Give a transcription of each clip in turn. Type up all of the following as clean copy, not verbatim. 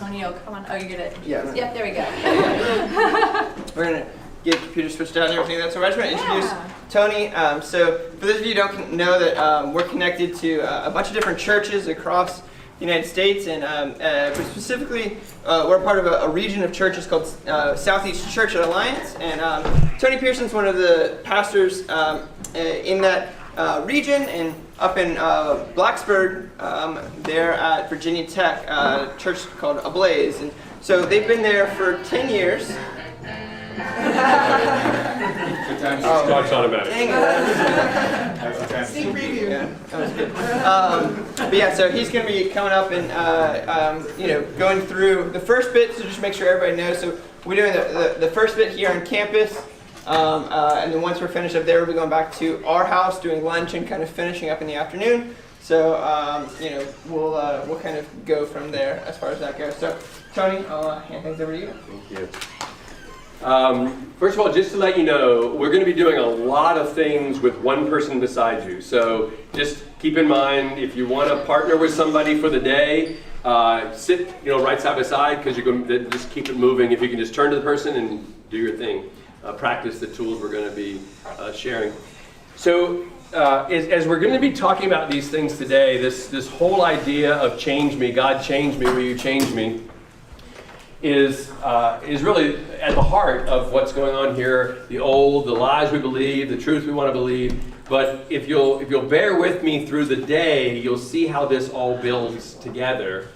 Tony, oh, come on. Oh, you're good. Yeah. Yep, there we go. We're going to get the computer switched out and everything. That's all right. I just want to introduce Tony. So for those of you who don't know that we're connected to a bunch of different churches across the United States, and specifically we're part of a region of churches called Southeast Church Alliance, and Tony Pearson's one of the pastors in that region, and up in Blacksburg, there at Virginia Tech, a church called Ablaze, and so they've been there for 10 years. Talk's automatic. Dang it. Sneak preview. Yeah, that was good. But yeah, so he's going to be coming up and going through the first bit, so just make sure everybody knows. So we're doing the first bit here on campus, and then once we're finished up there, we'll be going back to our house, doing lunch, and kind of finishing up in the afternoon. So we'll kind of go from there as far as that goes. So Tony, I'll hand things over to you. Thank you. First of all, just to let you know, we're going to be doing a lot of things with one person beside you. So just keep in mind, if you want to partner with somebody for the day, sit right side by side, because you're going to just keep it moving. If you can just turn to the person and do your thing, practice the tools we're going to be sharing. So as we're going to be talking about these things today, this whole idea of change me, God change me, will you change me, is really at the heart of what's going on here. The lies we believe, the truth we want to believe. But if you'll bear with me through the day, you'll see how this all builds together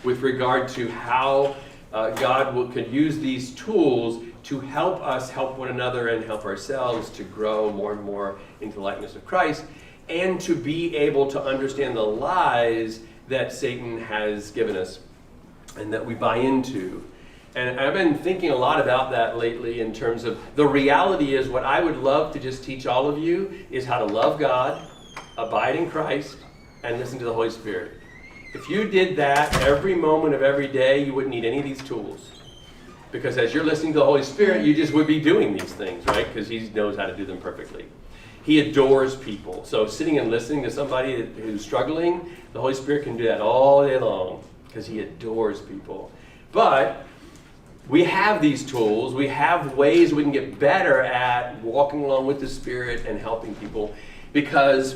with regard to how God could use these tools to help us help one another and help ourselves to grow more and more into the likeness of Christ, and to be able to understand the lies that Satan has given us and that we buy into. And I've been thinking a lot about that lately in terms of the reality is what I would love to just teach all of you is how to love God, abide in Christ, and listen to the Holy Spirit. If you did that every moment of every day, you wouldn't need any of these tools. Because as you're listening to the Holy Spirit, you just would be doing these things, right? Because He knows how to do them perfectly. He adores people. So sitting and listening to somebody who's struggling, the Holy Spirit can do that all day long because He adores people. But we have these tools. We have ways we can get better at walking along with the Spirit and helping people, because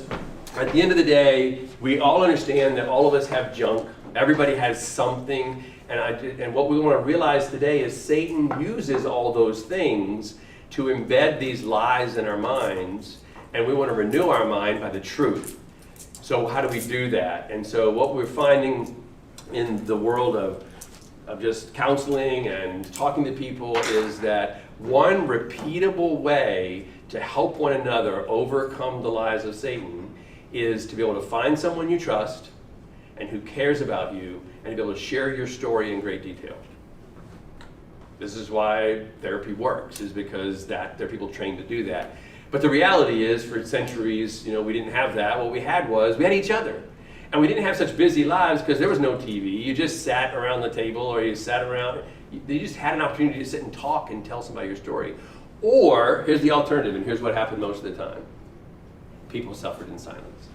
at the end of the day, we all understand that all of us have junk. Everybody has something. And what we want to realize today is Satan uses all those things to embed these lies in our minds, and we want to renew our mind by the truth. So how do we do that? And so what we're finding in the world of just counseling and talking to people is that one repeatable way to help one another overcome the lies of Satan is to be able to find someone you trust and who cares about you, and to be able to share your story in great detail. This is why therapy works, is because there are people trained to do that. But the reality is, for centuries, we didn't have that. What we had each other. And we didn't have such busy lives because there was no TV. You just sat around the table, or you sat around, you just had an opportunity to sit and talk and tell somebody your story. Or, here's the alternative, and here's what happened most of the time. People suffered in silence.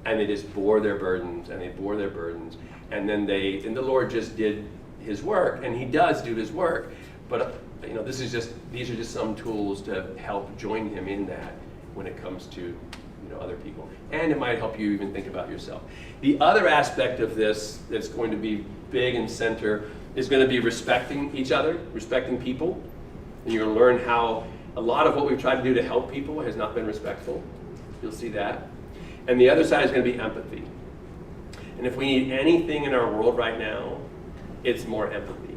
And they just bore their burdens, and they bore their burdens. And then the Lord just did His work, and He does do His work. But these are just some tools to help join Him in that when it comes to other people. And it might help you even think about yourself. The other aspect of this that's going to be big and center is going to be respecting each other, respecting people. And you're going to learn how a lot of what we've tried to do to help people has not been respectful. You'll see that. And the other side is going to be empathy. And if we need anything in our world right now, it's more empathy.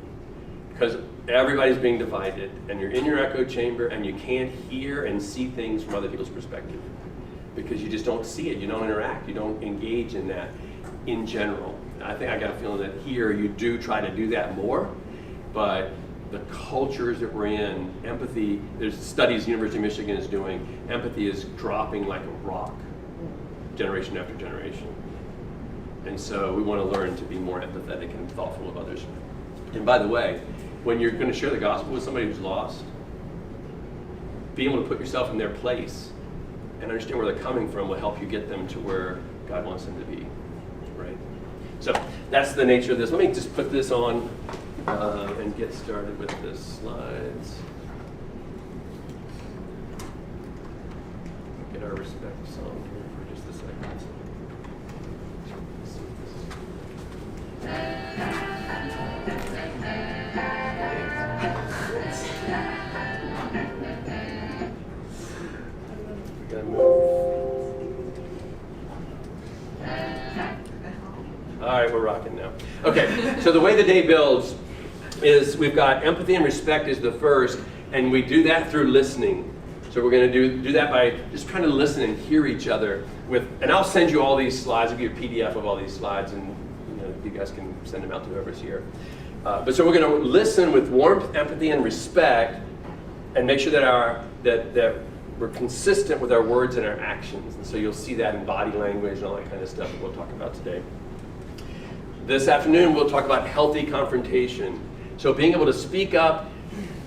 Because everybody's being divided, and you're in your echo chamber, and you can't hear and see things from other people's perspective. Because you just don't see it, you don't interact, you don't engage in that in general. I think I got a feeling that here you do try to do that more, but the cultures that we're in, empathy, there's studies University of Michigan is doing, empathy is dropping like a rock, generation after generation. And so we want to learn to be more empathetic and thoughtful of others. And by the way, when you're going to share the gospel with somebody who's lost, being able to put yourself in their place and understand where they're coming from will help you get them to where God wants them to be, right? So that's the nature of this. Let me just put this on and get started with the slides. Get our respect song here for just a second. We gotta move. All right, we're rocking now. Okay, so the way the day builds is we've got empathy and respect is the first, and we do that through listening. So we're going to do that by just trying to listen and hear each other. And I'll send you all these slides. I'll give you a PDF of all these slides, and you guys can send them out to whoever's here. But so we're going to listen with warmth, empathy, and respect, and make sure that we're consistent with our words and our actions. And so you'll see that in body language and all that kind of stuff that we'll talk about today. This afternoon, we'll talk about healthy confrontation. So being able to speak up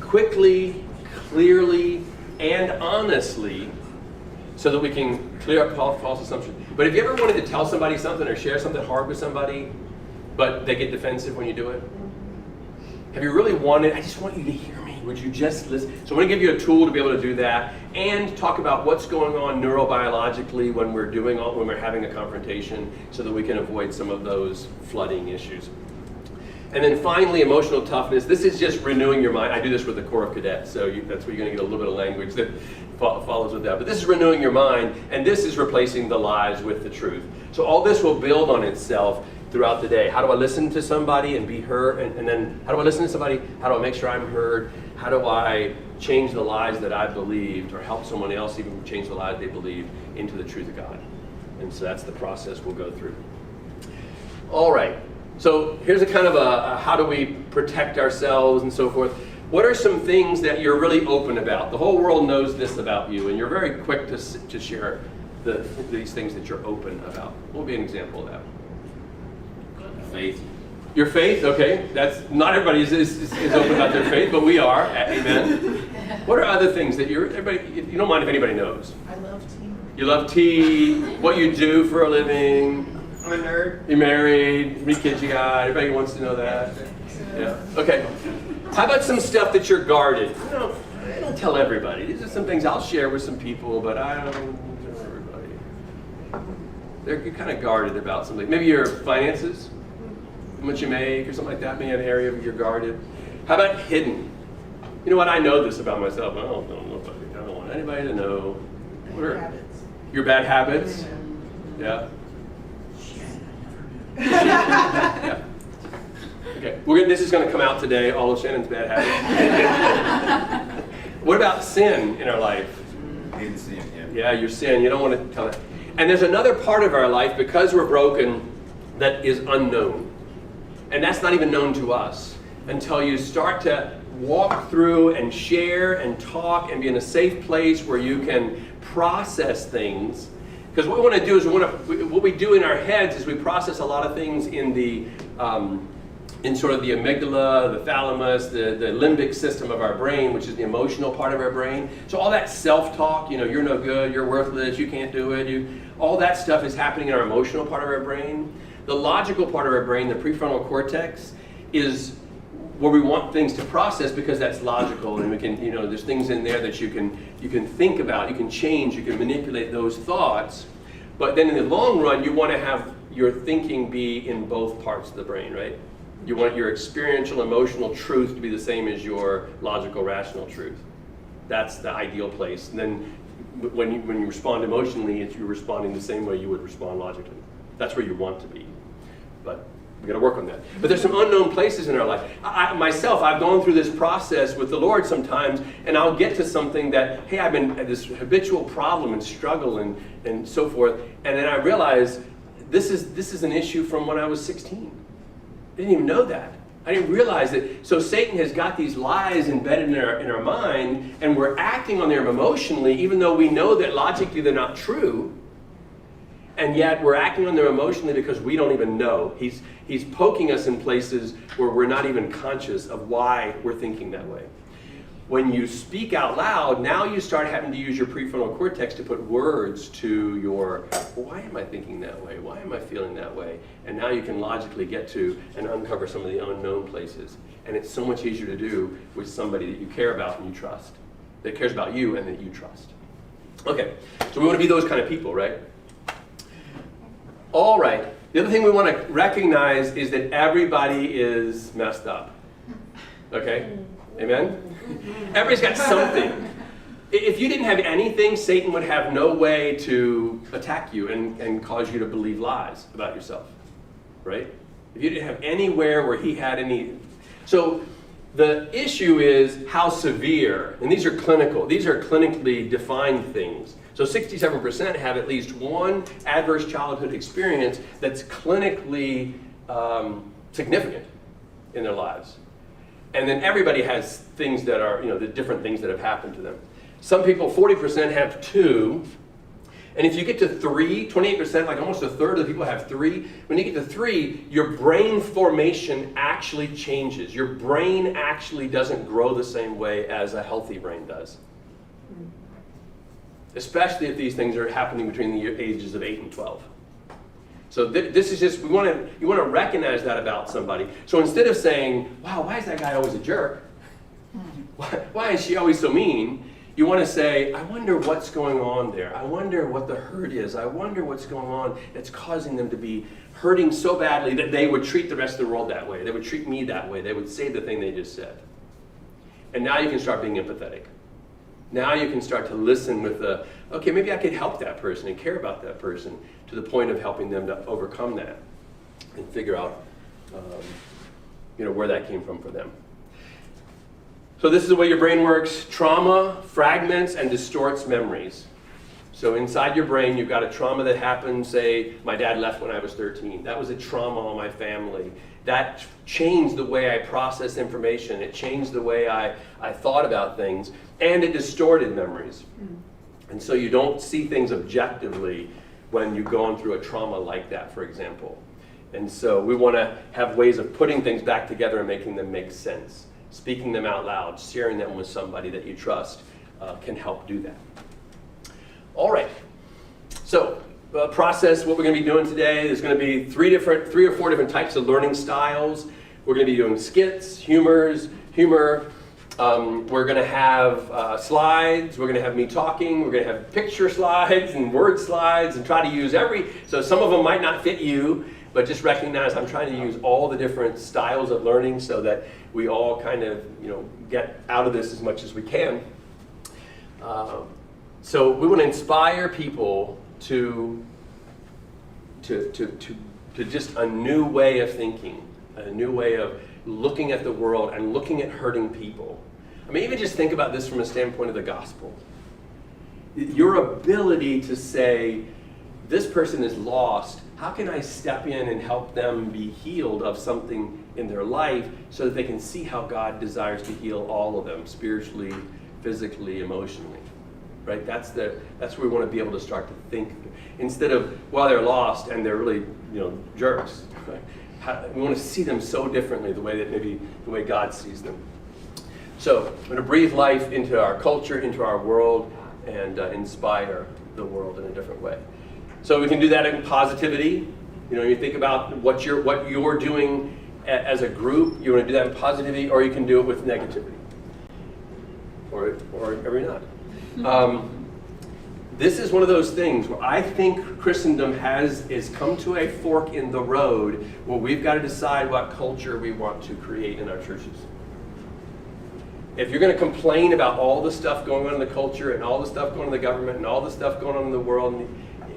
quickly, clearly, and honestly so that we can clear up false assumptions. But have you ever wanted to tell somebody something or share something hard with somebody, but they get defensive when you do it? Have you really wanted, I just want you to hear me. Would you just listen? So I'm going to give you a tool to be able to do that and talk about what's going on neurobiologically when we're having a confrontation so that we can avoid some of those flooding issues. And then finally, emotional toughness. This is just renewing your mind. I do this with the Corps of Cadets, so that's where you're going to get a little bit of language that follows with that. But this is renewing your mind, and this is replacing the lies with the truth. So all this will build on itself throughout the day. How do I listen to somebody and be heard? And then how do I listen to somebody? How do I make sure I'm heard? How do I change the lies that I believed or help someone else even change the lies they believe into the truth of God? And so that's the process we'll go through. All right. So here's a kind of a how do we protect ourselves and so forth. What are some things that you're really open about? The whole world knows this about you, and you're very quick to share these things that you're open about. What would be an example of that? Faith. Your faith, okay. That's not everybody is open about their faith, but we are. Amen. What are other things that you don't mind if anybody knows? I love tea. You love tea. What you do for a living. I'm a nerd. You're married. How many kids you got? Everybody wants to know that. Yeah. Okay. How about some stuff that you're guarded? I don't tell everybody. These are some things I'll share with some people, but I don't tell everybody. You're kind of guarded about something. Maybe your finances, how much you make, or something like that. Maybe an area you're guarded. How about hidden? You know what? I know this about myself. I don't want anybody to know. What are Habits. your bad habits? Yeah. Yeah. Okay. This is going to come out today. All of Shannon's bad habits. What about sin in our life? Hidden sin, Yeah, your sin. You don't want to tell that. And there's another part of our life because we're broken that is unknown, and that's not even known to us until you start to walk through and share and talk and be in a safe place where you can process things. Because what we want to do is what we do in our heads is we process a lot of things in the in sort of the amygdala, the thalamus, the limbic system of our brain, which is the emotional part of our brain. So all that self-talk, you're no good, you're worthless, you can't do it, all that stuff is happening in our emotional part of our brain. The logical part of our brain, the prefrontal cortex, is where we want things to process because that's logical, and we can, there's things in there that you can think about, you can change, you can manipulate those thoughts. But then in the long run, you want to have your thinking be in both parts of the brain, right? You want your experiential, emotional truth to be the same as your logical, rational truth. That's the ideal place. And then when you respond emotionally, you're responding the same way you would respond logically. That's where you want to be. But we got to work on that. But there's some unknown places in our life. I've gone through this process with the Lord sometimes, and I'll get to something that, hey, I've been this habitual problem and struggle and so forth, and then I realize this is an issue from when I was 16. I didn't even know that. I didn't realize it. So Satan has got these lies embedded in our mind, and we're acting on them emotionally, even though we know that logically they're not true. And yet we're acting on them emotionally because we don't even know. He's poking us in places where we're not even conscious of why we're thinking that way. when you speak out loud, now you start having to use your prefrontal cortex to put words to your, why am I thinking that way? Why am I feeling that way? And now you can logically get to and uncover some of the unknown places. And it's so much easier to do with somebody that you care about and you trust, that cares about you and that you trust. Okay, so we want to be those kind of people, right? All right, the other thing we want to recognize is that everybody is messed up. Okay? Amen? Everybody's got something. If you didn't have anything, Satan would have no way to attack you and cause you to believe lies about yourself. Right? If you didn't have anywhere where he had any... So the issue is how severe, and these are clinically defined things. So 67% have at least one adverse childhood experience that's clinically significant in their lives. And then everybody has things that are, the different things that have happened to them. Some people, 40% have 2. And if you get to 3, 28%, like almost a third of the people have 3. When you get to 3, your brain formation actually changes. Your brain actually doesn't grow the same way as a healthy brain does. Especially if these things are happening between the ages of 8 and 12. So this is just, you want to recognize that about somebody. So instead of saying, wow, why is that guy always a jerk? Why is she always so mean? You want to say, I wonder what's going on there. I wonder what the hurt is. I wonder what's going on that's causing them to be hurting so badly that they would treat the rest of the world that way. They would treat me that way. They would say the thing they just said. And now you can start being empathetic. Now you can start to listen with the, okay, maybe I could help that person and care about that person to the point of helping them to overcome that and figure out, where that came from for them. So this is the way your brain works. Trauma fragments and distorts memories. So inside your brain, you've got a trauma that happened, say, my dad left when I was 13. That was a trauma on my family. That changed the way I process information. It changed the way I thought about things. And it distorted memories. And so you don't see things objectively when you've gone through a trauma like that, for example. And so we want to have ways of putting things back together and making them make sense. Speaking them out loud, sharing them with somebody that you trust can help do that. All right. So process, what we're going to be doing today, there's going to be 3 or 4 different types of learning styles. We're going to be doing skits, humor. We're going to have slides. We're going to have me talking. We're going to have picture slides and word slides and try to use so some of them might not fit you, but just recognize I'm trying to use all the different styles of learning so that we all kind of, get out of this as much as we can. So we want to inspire people to just a new way of thinking, a new way of looking at the world and looking at hurting people. I mean, even just think about this from a standpoint of the gospel. Your ability to say, this person is lost, how can I step in and help them be healed of something in their life so that they can see how God desires to heal all of them, spiritually, physically, emotionally, right? That's where we want to be able to start to think. Instead of, well, they're lost and they're really, jerks. Right? We want to see them so differently, the way God sees them. So I'm going to breathe life into our culture, into our world, and inspire the world in a different way. So we can do that in positivity. You think about what you're doing as a group. You want to do that in positivity, or you can do it with negativity, or maybe not. This is one of those things where I think Christendom is come to a fork in the road where we've got to decide what culture we want to create in our churches. If you're going to complain about all the stuff going on in the culture and all the stuff going on in the government and all the stuff going on in the world,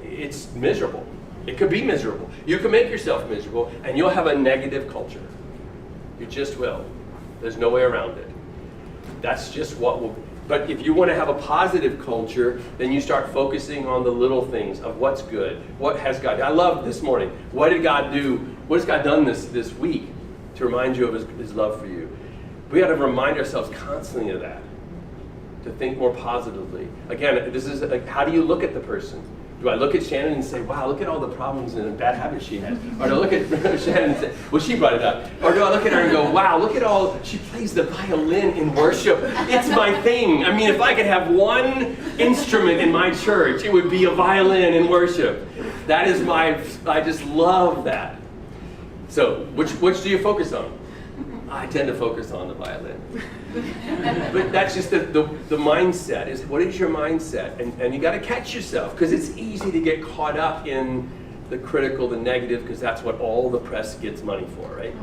it's miserable. It could be miserable. You can make yourself miserable and you'll have a negative culture. You just will. There's no way around it. That's just what will. But if you want to have a positive culture, then you start focusing on the little things of what's good. What has God done? I love this morning. What did God do? What has God done this week to remind you of his love for you? We got to remind ourselves constantly of that, to think more positively. Again, this is how do you look at the person? Do I look at Shannon and say, wow, look at all the problems and the bad habits she has? Or do I look at Shannon and say, well, she brought it up. Or do I look at her and go, wow, look at all, she plays the violin in worship. It's my thing. I mean, if I could have one instrument in my church, it would be a violin in worship. That is I just love that. So, which do you focus on? I tend to focus on the violin. But that's just the mindset. Is what is your mindset? And you got to catch yourself, because it's easy to get caught up in the critical, the negative, because that's what all the press gets money for, right?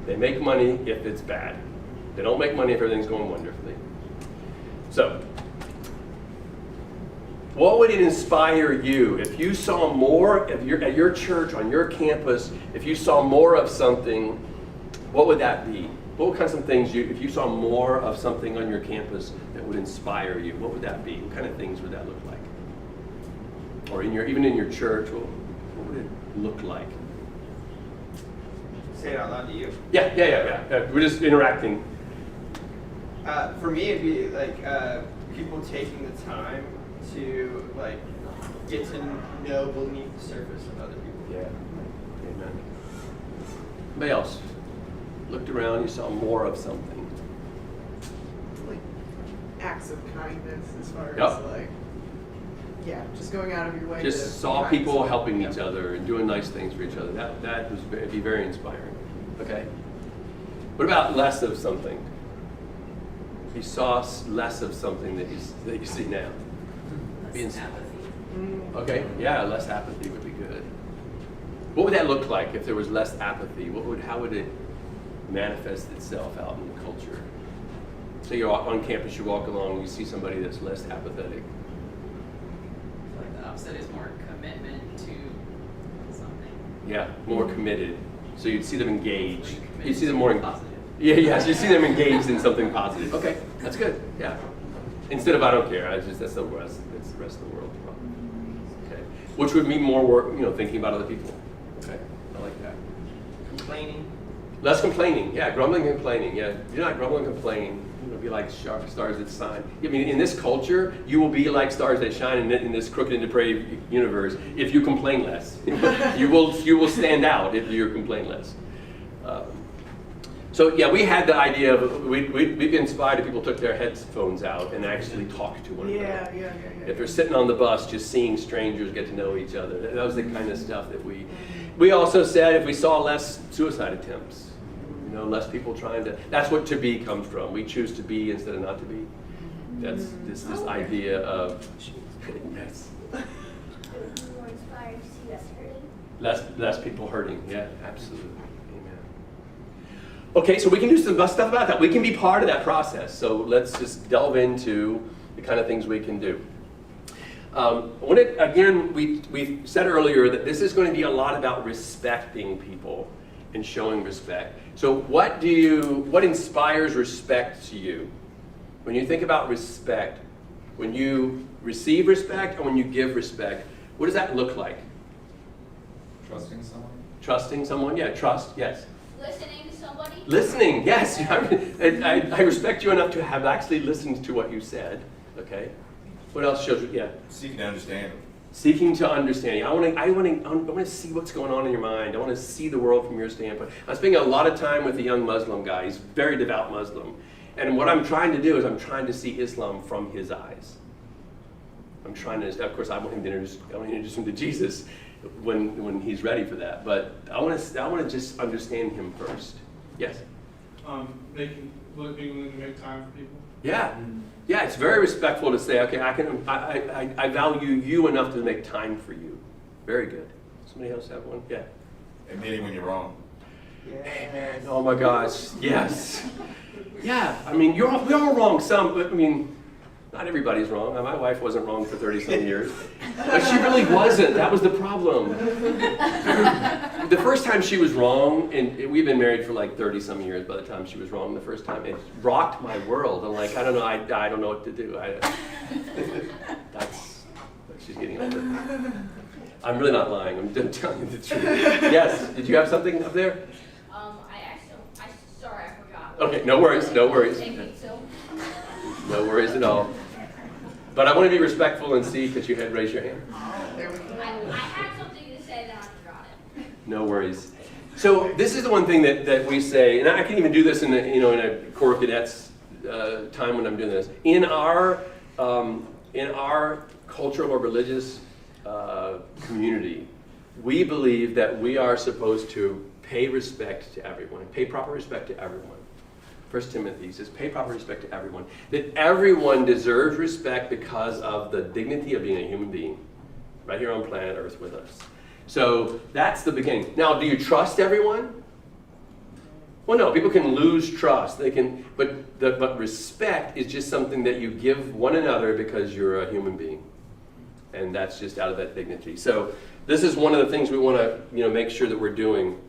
They make money if it's bad. They don't make money if everything's going wonderfully. So, what would it inspire you if you saw more, if you're at your church, on your campus, if you saw more of something? What would that be? What kinds of things, if you saw more of something on your campus that would inspire you, what would that be? What kind of things would that look like? Or even in your church, what would it look like? Say it out loud to you. Yeah. We're just interacting. For me, it'd be like people taking the time to like get to know beneath the surface of other people. Yeah. Amen. Anybody else? Looked around, you saw more of something. Like acts of kindness, as far as Yep. like, yeah, just going out of your way. Just to saw be people kind. helping Yep. each other and doing nice things for each other. That would be very inspiring. Okay. What about less of something? You saw less of something that you see now. Less apathy. Okay. Yeah, less apathy would be good. What would that look like if there was less apathy? How would it manifest itself out in the culture? So you're on campus, you walk along, and you see somebody that's less apathetic. Like the opposite is more commitment to something. Yeah, more committed. So you'd see them engaged. Like committed You'd see them to more positive. Yes, you see them engaged in something positive. Okay, that's good. Yeah. Instead of I don't care, that's the rest of the world. Okay. Which would mean more work, thinking about other people. Okay, I like that. Complaining. Less complaining, yeah, grumbling and complaining, yeah. You're not grumbling and complaining, be like stars that shine. I mean, in this culture, you will be like stars that shine in this crooked and depraved universe if you complain less. you will stand out if you complain less. So yeah, we had the idea of, we'd be inspired if people took their headphones out and actually talked to one another. Yeah. If they're sitting on the bus, just seeing strangers get to know each other. That was the kind of stuff that we also said if we saw less suicide attempts, less people trying to, that's what to be comes from. We choose to be instead of not to be. That's this idea of, yes. More inspired to see us hurting. Less people hurting, yeah, absolutely. Amen. Okay, so we can do some stuff about that. We can be part of that process. So let's just delve into the kind of things we can do. Again, we said earlier that this is going to be a lot about respecting people and showing respect. So what inspires respect to you? When you think about respect, when you receive respect and when you give respect, what does that look like? Trusting someone? Trusting someone? Yeah, trust, yes. Listening to somebody. Listening, yes. I respect you enough to have actually listened to what you said, okay? What else shows you? Yeah. Seeking to understand them. Seeking to understand you. I want to see what's going on in your mind. I want to see the world from your standpoint. I'm spending a lot of time with a young Muslim guy. He's a very devout Muslim. And what I'm trying to do is I'm trying to see Islam from his eyes. Of course, I want to introduce him to Jesus when he's ready for that. But I want to just understand him first. Yes? Being willing to make time for people. Yeah. Yeah, it's very respectful to say, okay, I value you enough to make time for you. Very good. Somebody else have one? Yeah. Admitting when you're wrong. Yes. Oh my gosh, yes. Yeah, I mean, we're all wrong but not everybody's wrong. My wife wasn't wrong for 30-some years. But she really wasn't. That was the problem. The first time she was wrong, and we've been married for like 30-some years by the time she was wrong the first time, it rocked my world. I'm like, I don't know, I don't know what to do. She's getting older. I'm really not lying. I'm telling you the truth. Yes, did you have something up there? Sorry, I forgot. Okay, no worries. So. No worries at all. But I want to be respectful and see, because you had raised your hand. There we go. I had something to say, then I forgot it. No worries. So this is the one thing that we say, and I can even do this in a Corps of Cadets time when I'm doing this. In our cultural or religious community, we believe that we are supposed to pay respect to everyone, pay proper respect to everyone. 1 Timothy says, pay proper respect to everyone. That everyone deserves respect because of the dignity of being a human being, right here on planet Earth with us. So that's the beginning. Now, do you trust everyone? Well, no, people can lose trust. They can, but respect is just something that you give one another because you're a human being. And that's just out of that dignity. So this is one of the things we want to make sure that we're doing.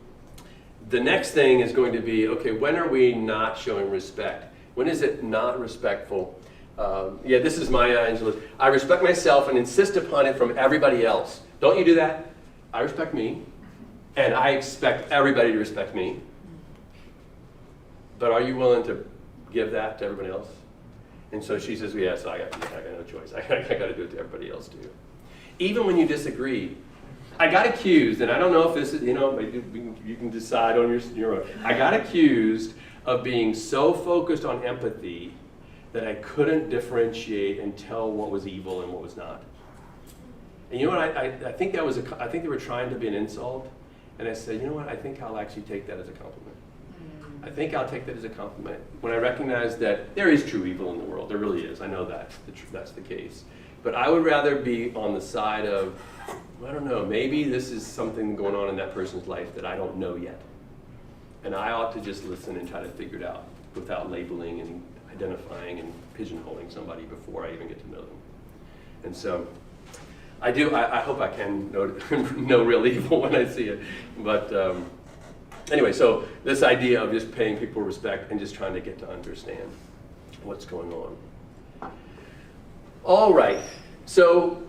The next thing is going to be, okay, when are we not showing respect? When is it not respectful? Yeah, this is Maya Angelou. I respect myself and insist upon it from everybody else. Don't you do that? I respect me, and I expect everybody to respect me. But are you willing to give that to everybody else? And so she says, yes, I got no choice. I got to do it to everybody else too. Even when you disagree. I got accused, and I don't know if this is, you can decide on your own. I got accused of being so focused on empathy that I couldn't differentiate and tell what was evil and what was not. And you know what, I think that was I think they were trying to be an insult, and I said, you know what, I think I'll actually take that as a compliment. I think I'll take that as a compliment when I recognize that there is true evil in the world. There really is. I know that's the case. But I would rather be on the side of, I don't know, maybe this is something going on in that person's life that I don't know yet. And I ought to just listen and try to figure it out without labeling and identifying and pigeonholing somebody before I even get to know them. And so I hope I can know real evil when I see it. But anyway, so this idea of just paying people respect and just trying to get to understand what's going on. All right, so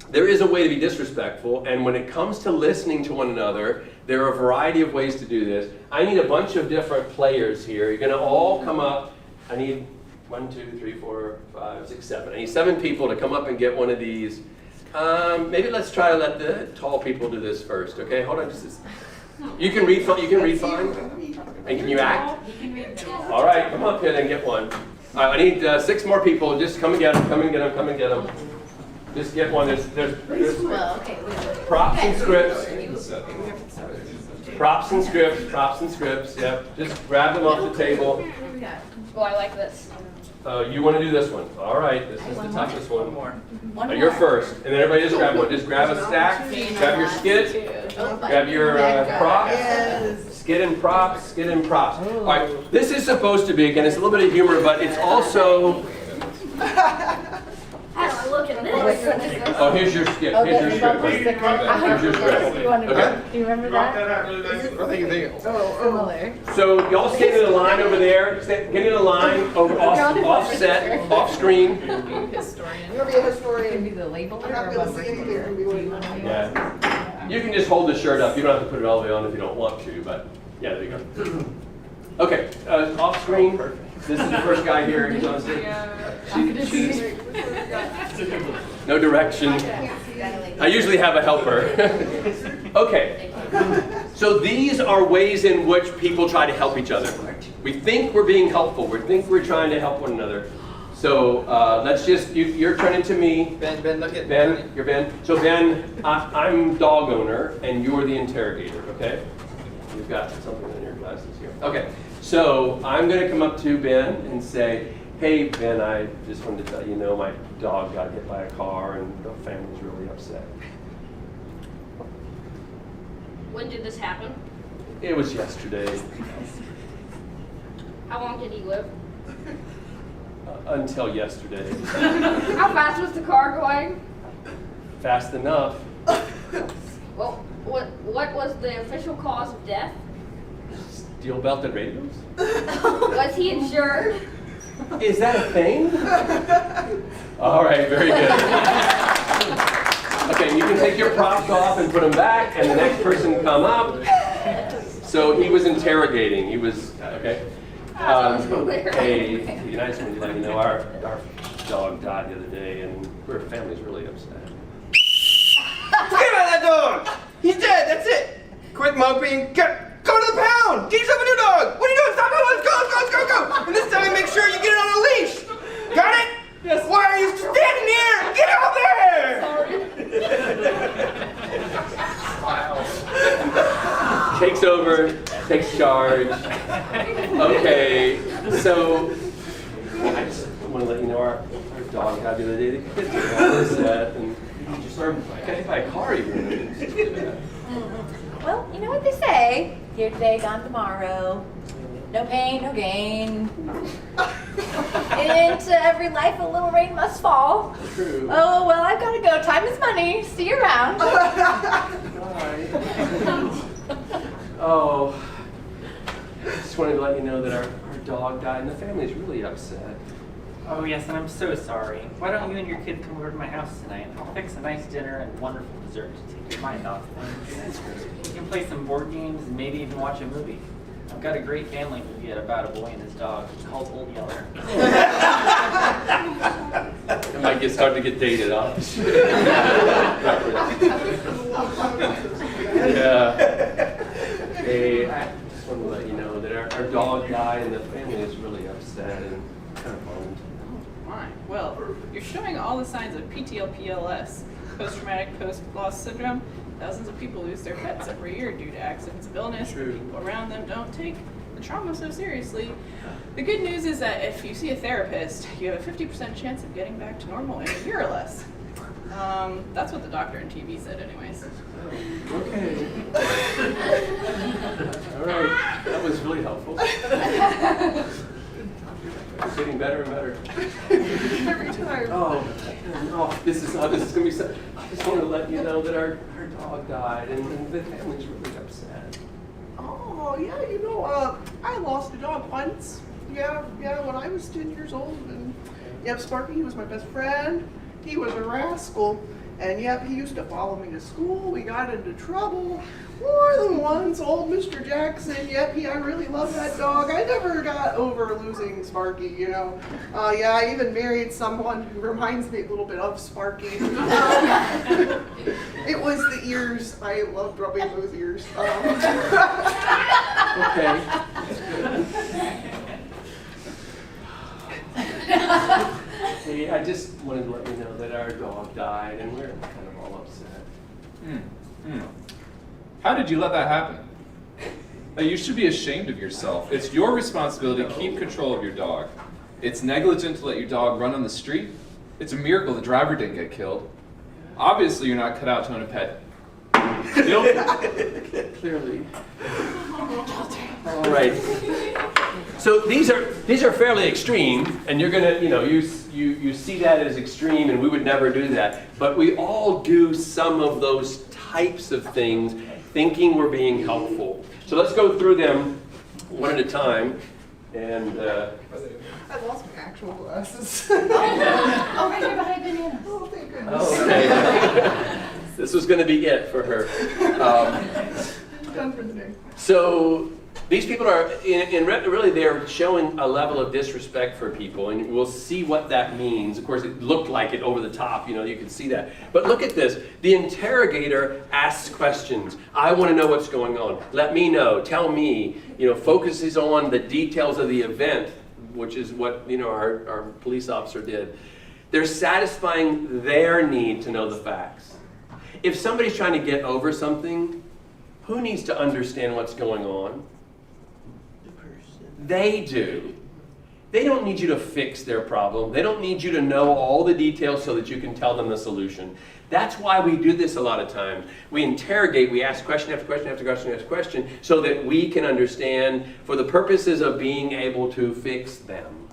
there is a way to be disrespectful, and when it comes to listening to one another, there are a variety of ways to do this. I need a bunch of different players here. You're gonna all come up. I need 1, 2, 3, 4, 5, 6, 7. I need 7 people to come up and get one of these. Maybe let's try to let the tall people do this first, okay? Hold on just a second. You can read fine? And can you act? All right, come up here and get one. All right, I need 6 more people. Just come and get them, Just get one. There's props and scripts. Props and scripts, yep. Just grab them off the table. Oh, I like this. You want to do this one. All right, this is the toughest one. You're first. And then everybody just grab one. Just grab a stack, grab your skid, grab your props. Skid and props. All right, this is supposed to be, again, it's a little bit of humor, but it's also... How do I look at this? Oh, here's your skid. Here's your script. Here's your script. Okay. Do you remember Rock that? that out really nice. Similar. So y'all stand in a line over there. Get in a line over offset, off screen. Historian. You're gonna be a Can historian. be the labeler You're not or gonna one see anything from me. What do you Yeah. You can just hold the shirt up. You don't have to put it all the way on if you don't want to, but yeah, there you go. Okay, off screen. This is the first guy here. He's on stage. No direction. I usually have a helper. Okay. So these are ways in which people try to help each other. We think we're being helpful. We think we're trying to help one another. So let's just, you're turning to me. Ben, look at Ben, you're Ben. So Ben, I'm dog owner and you're the interrogator, okay? You've got something in your glasses here. Okay, so I'm gonna come up to Ben and say, hey Ben, I just wanted to tell you, my dog got hit by a car and the family's really upset. When did this happen? It was yesterday. How long did he live? Until yesterday. How fast was the car going? Fast enough. Well, what was the official cause of death? Steel belted radios? Was he insured? Is that a thing? All right, very good. Okay, you can take your props off and put them back, and the next person come up. So he was interrogating. He was, okay. Hey, I just wanted to let you know our dog died the other day, and our family's really upset. Forget about that dog! He's dead, that's it! Quit moping, go to the pound! Get yourself a new dog! What are you doing? Stop it! Let's go! And this time make sure you get it on a leash! Got it? Yes. Why are you standing here? Get out there! Takes over, takes charge. Okay, so I just want to let you know our dog got the other day. The kids were all upset, and he just got hit by a car even. Well, you know what they say. Here today, gone tomorrow. No pain, no gain. Into every life a little rain must fall. True. Oh, well, I've got to go. Time is money. See you around. Oh, I just wanted to let you know that our dog died, and the family's really upset. Oh yes, and I'm so sorry. Why don't you and your kid come over to my house tonight? I'll fix a nice dinner and wonderful dessert to take your mind off things. You can play some board games and maybe even watch a movie. I've got a great family movie about a boy and his dog. It's called Old Yeller. It might start to get dated, huh? Yeah. Hey, I just wanted to let you know that our dog died, and the family is really upset and kind of bummed. Fine. Well, you're showing all the signs of PTLPLS, post-traumatic post-loss syndrome. Thousands of people lose their pets every year due to accidents of illness. True. People around them don't take the trauma so seriously. The good news is that if you see a therapist, you have a 50% chance of getting back to normal in a year or less. That's what the doctor on TV said anyways. Okay. All right. That was really helpful. It's getting better and better. Every time. Oh, this is gonna be so. I just want to let you know that our dog died, and the family's really upset. Oh, yeah, I lost a dog once. Yeah, when I was 10 years old. And yep, Sparky, he was my best friend. He was a rascal. And yep, he used to follow me to school. We got into trouble more than once. Old Mr. Jackson, yep, I really love that dog. I never got over losing Sparky, Yeah, I even married someone who reminds me a little bit of Sparky. It was the ears. I loved rubbing those ears. Okay. Hey, I just wanted to let you know that our dog died, and we're kind of all upset. How did you let that happen? Now, you should be ashamed of yourself. It's your responsibility to keep control of your dog. It's negligent to let your dog run on the street. It's a miracle the driver didn't get killed. Obviously, you're not cut out to own a pet. Clearly. All right. So these are fairly extreme, and you're gonna, you see that as extreme, and we would never do that. But we all do some of those types of things, thinking we're being helpful. So let's go through them one at a time, and. I lost my actual glasses. Oh, right here behind Banana. Oh, thank goodness. Oh, okay. This was going to be it for her. Done for the day. So these people are, really they're showing a level of disrespect for people, and we'll see what that means. Of course, it looked like it over the top, you can see that. But look at this. The interrogator asks questions. I want to know what's going on. Let me know. Tell me. Focuses on the details of the event, which is what, our police officer did. They're satisfying their need to know the facts. If somebody's trying to get over something, who needs to understand what's going on? The person. They do. They don't need you to fix their problem. They don't need you to know all the details so that you can tell them the solution. That's why we do this a lot of times. We interrogate, we ask question after question after question after question so that we can understand for the purposes of being able to fix them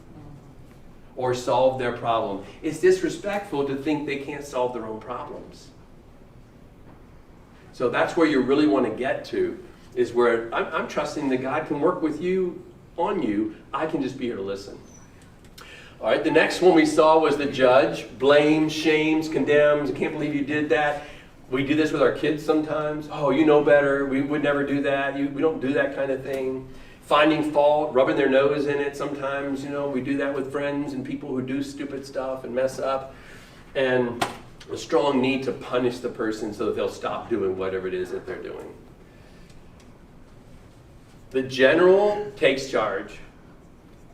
or solve their problem. It's disrespectful to think they can't solve their own problems. So that's where you really want to get to, is where I'm trusting that God can work with you, on you. I can just be here to listen. All right, the next one we saw was the judge. Blames, shames, condemns. I can't believe you did that. We do this with our kids sometimes. Oh, you know better. We would never do that. We don't do that kind of thing. Finding fault, rubbing their nose in it sometimes. We do that with friends and people who do stupid stuff and mess up. And a strong need to punish the person so that they'll stop doing whatever it is that they're doing. The general takes charge.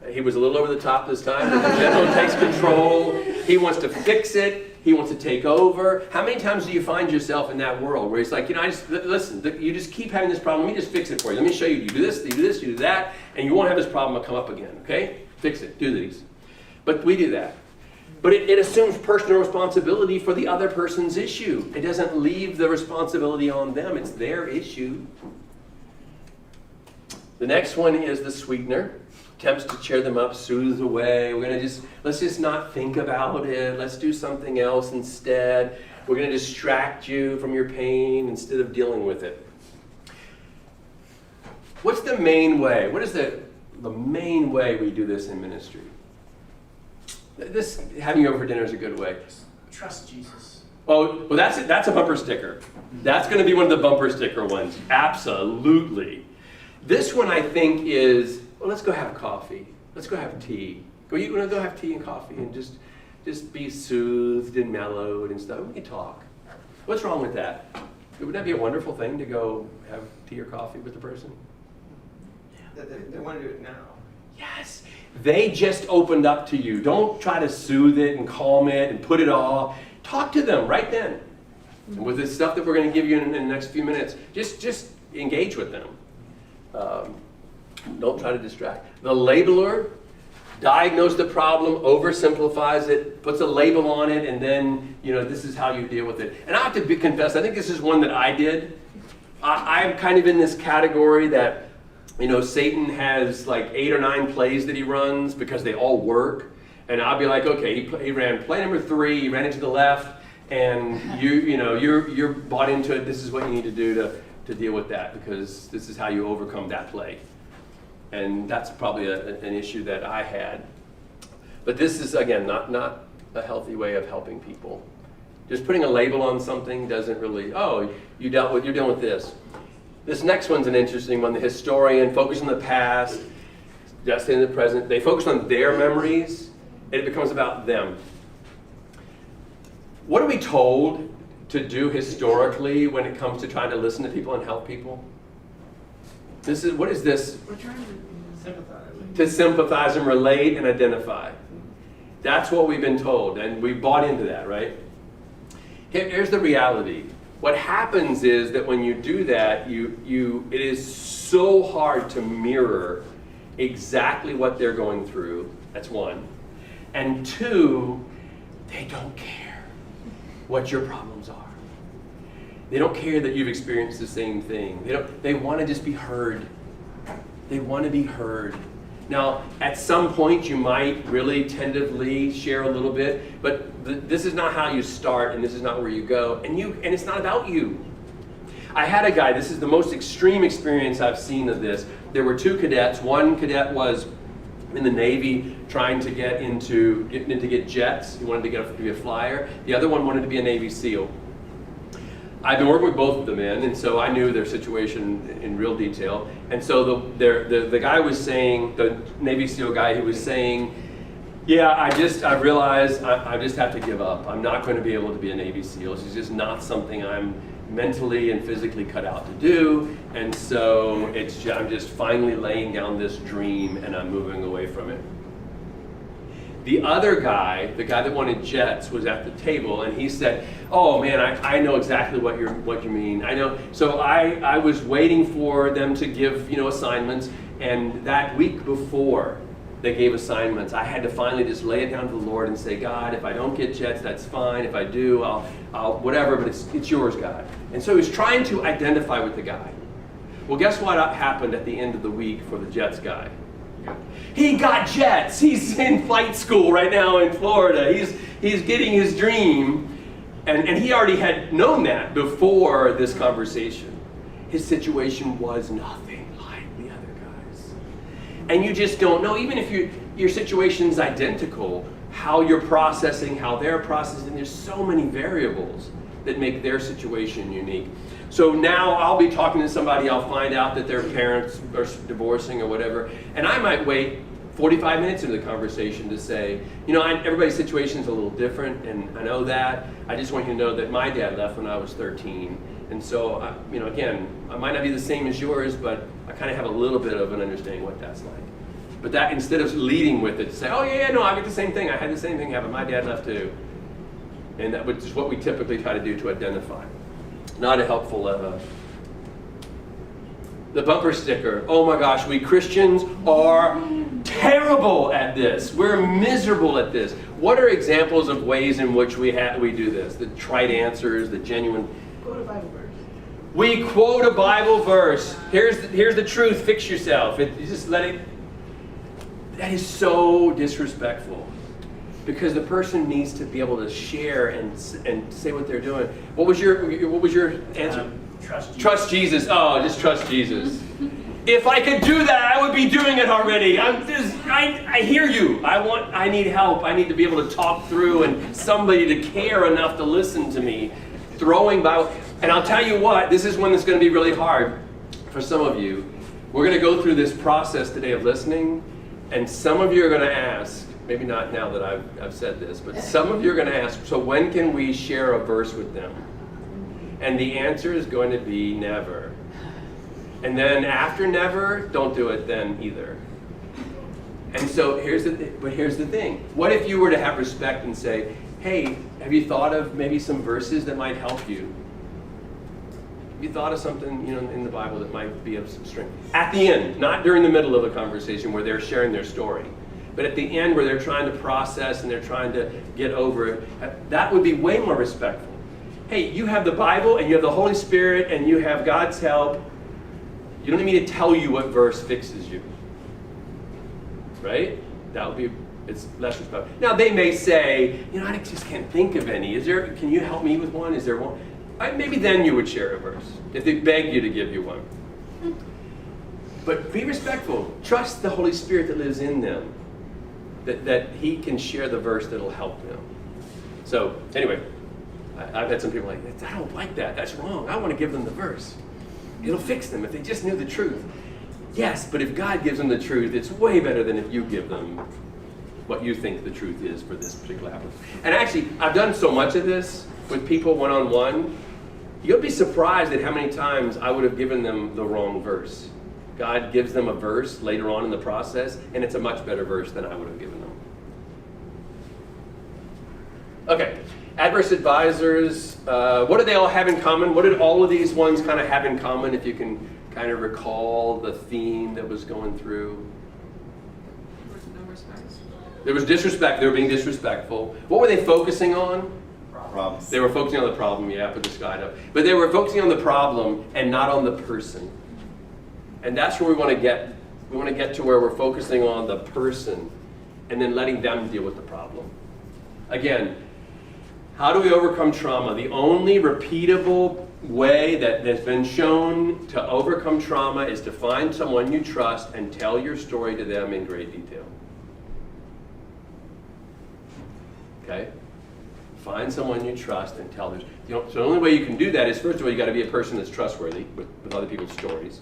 He was a little over the top this time, but the general takes control. He wants to fix it. He wants to take over. How many times do you find yourself in that world where it's like, listen, you just keep having this problem. Let me just fix it for you. Let me show you. You do this, you do this, you do that, and you won't have this problem come up again, okay? Fix it. Do these. But we do that. But it assumes personal responsibility for the other person's issue. It doesn't leave the responsibility on them. It's their issue. The next one is the sweetener. Attempts to cheer them up, soothes away. Let's just not think about it. Let's do something else instead. We're going to distract you from your pain instead of dealing with it. What's the main way? What is the main way we do this in ministry? This having you over for dinner is a good way. Trust Jesus. Oh, well, that's a bumper sticker. That's going to be one of the bumper sticker ones. Absolutely. This one I think is, well, let's go have coffee. Let's go have tea. Go have tea and coffee and just be soothed and mellowed and stuff. We can talk. What's wrong with that? Would that be a wonderful thing to go have tea or coffee with the person? They want to do it now. Yes. They just opened up to you. Don't try to soothe it and calm it and put it off. Talk to them right then. And with this stuff that we're going to give you in the next few minutes, just engage with them. Don't try to distract. The labeler diagnoses the problem, oversimplifies it, puts a label on it, and then, this is how you deal with it. And I have to confess, I think this is one that I did. I'm kind of in this category that, Satan has like 8 or 9 plays that he runs because they all work. And I'll be like, okay, he ran play number 3, he ran into the left, and you're bought into it. This is what you need to do to deal with that, because this is how you overcome that play. And that's probably an issue that I had. But this is, again, not a healthy way of helping people. Just putting a label on something doesn't really, you're dealing with this. This next one's an interesting one. The historian, focus on the past, just in the present. They focus on their memories, and it becomes about them. What are we told to do historically when it comes to trying to listen to people and help people? What is this? We're trying to sympathize. To sympathize and relate and identify. That's what we've been told, and we bought into that, right? Here's the reality. What happens is that when you do that, it is so hard to mirror exactly what they're going through. That's one. And 2, they don't care what your problems are. They don't care that you've experienced the same thing. They want to just be heard. They want to be heard. Now, at some point, you might really tentatively share a little bit, but this is not how you start, and this is not where you go, and it's not about you. I had a guy, this is the most extreme experience I've seen of this. There were 2 cadets. One cadet was in the Navy trying to get jets. He wanted to be a flyer. The other one wanted to be a Navy SEAL. I've been working with both of the men, and so I knew their situation in real detail. And so the guy was saying, the Navy SEAL guy, he was saying, yeah, I realized I just have to give up. I'm not going to be able to be a Navy SEAL. It's just not something I'm mentally and physically cut out to do. And so I'm just finally laying down this dream, and I'm moving away from it. The other guy, the guy that wanted jets, was at the table, and he said, "Oh man, I know exactly what you mean. I know." So I was waiting for them to give assignments, and that week before they gave assignments, I had to finally just lay it down to the Lord and say, "God, if I don't get jets, that's fine. If I do, I'll whatever. But it's yours, God." And so he was trying to identify with the guy. Well, guess what happened at the end of the week for the jets guy? He got jets. He's in flight school right now in Florida. He's getting his dream. And he already had known that before this conversation. His situation was nothing like the other guys. And you just don't know, even if your situation's identical, how you're processing, how they're processing. There's so many variables that make their situation unique. So now I'll be talking to somebody, I'll find out that their parents are divorcing or whatever, and I might wait 45 minutes into the conversation to say, you know, everybody's situation is a little different, and I know that. I just want you to know that my dad left when I was 13. And so, you know, again, I might not be the same as yours, but I kind of have a little bit of an understanding what that's like. But that, instead of leading with it, say, oh yeah, no, I get the same thing. I had the same thing happen. My dad left too. And that is what we typically try to do to identify. Not a helpful, the bumper sticker. Oh my gosh, we Christians are terrible at this. We're miserable at this. What are examples of ways in which we do this? The trite answers, the genuine. Quote a Bible verse. We quote a Bible verse. Here's the truth. Fix yourself. You just let it. That is so disrespectful, because the person needs to be able to share and say what they're doing. What was your answer? Trust Jesus. Trust Jesus. Oh, just trust Jesus. If I could do that, I would be doing it already. I hear you. I need help. I need to be able to talk through and somebody to care enough to listen to me. Throwing Bible. And I'll tell you what, this is one that's going to be really hard for some of you. We're going to go through this process today of listening, and some of you are going to ask, maybe not now that I've said this, but some of you are going to ask, so when can we share a verse with them? And the answer is going to be never. And then after never, don't do it then either. And so here's the thing. What if you were to have respect and say, hey, have you thought of maybe some verses that might help you? Have you thought of something, you know, in the Bible that might be of some strength? At the end, not during the middle of a conversation where they're sharing their story, but at the end where they're trying to process and they're trying to get over it, that would be way more respectful. Hey, you have the Bible and you have the Holy Spirit and you have God's help. You don't need me to tell you what verse fixes you. Right? That would be, it's less respectful. Now they may say, you know, I just can't think of any. Can you help me with one? Is there one? Maybe then you would share a verse, if they beg you to give you one. But be respectful. Trust the Holy Spirit that lives in them, that He can share the verse that'll help them. So anyway, I've had some people like, I don't like that. That's wrong. I want to give them the verse. It'll fix them if they just knew the truth. Yes, but if God gives them the truth, it's way better than if you give them what you think the truth is for this particular application. And actually, I've done so much of this with people one-on-one. You'll be surprised at how many times I would have given them the wrong verse. God gives them a verse later on in the process, and it's a much better verse than I would have given them. Okay, adverse advisors, what do they all have in common? What did all of these ones kind of have in common, if you can kind of recall the theme that was going through? There was disrespect. They were being disrespectful. What were they focusing on? Problems. They were focusing on the problem. Yeah, put this guy up. But they were focusing on the problem and not on the person. And that's where we want to get. We want to get to where we're focusing on the person and then letting them deal with the problem. Again, how do we overcome trauma? The only repeatable way that has been shown to overcome trauma is to find someone you trust and tell your story to them in great detail. Okay? Find someone you trust and tell them. So the only way you can do that is, first of all, you got to be a person that's trustworthy with other people's stories.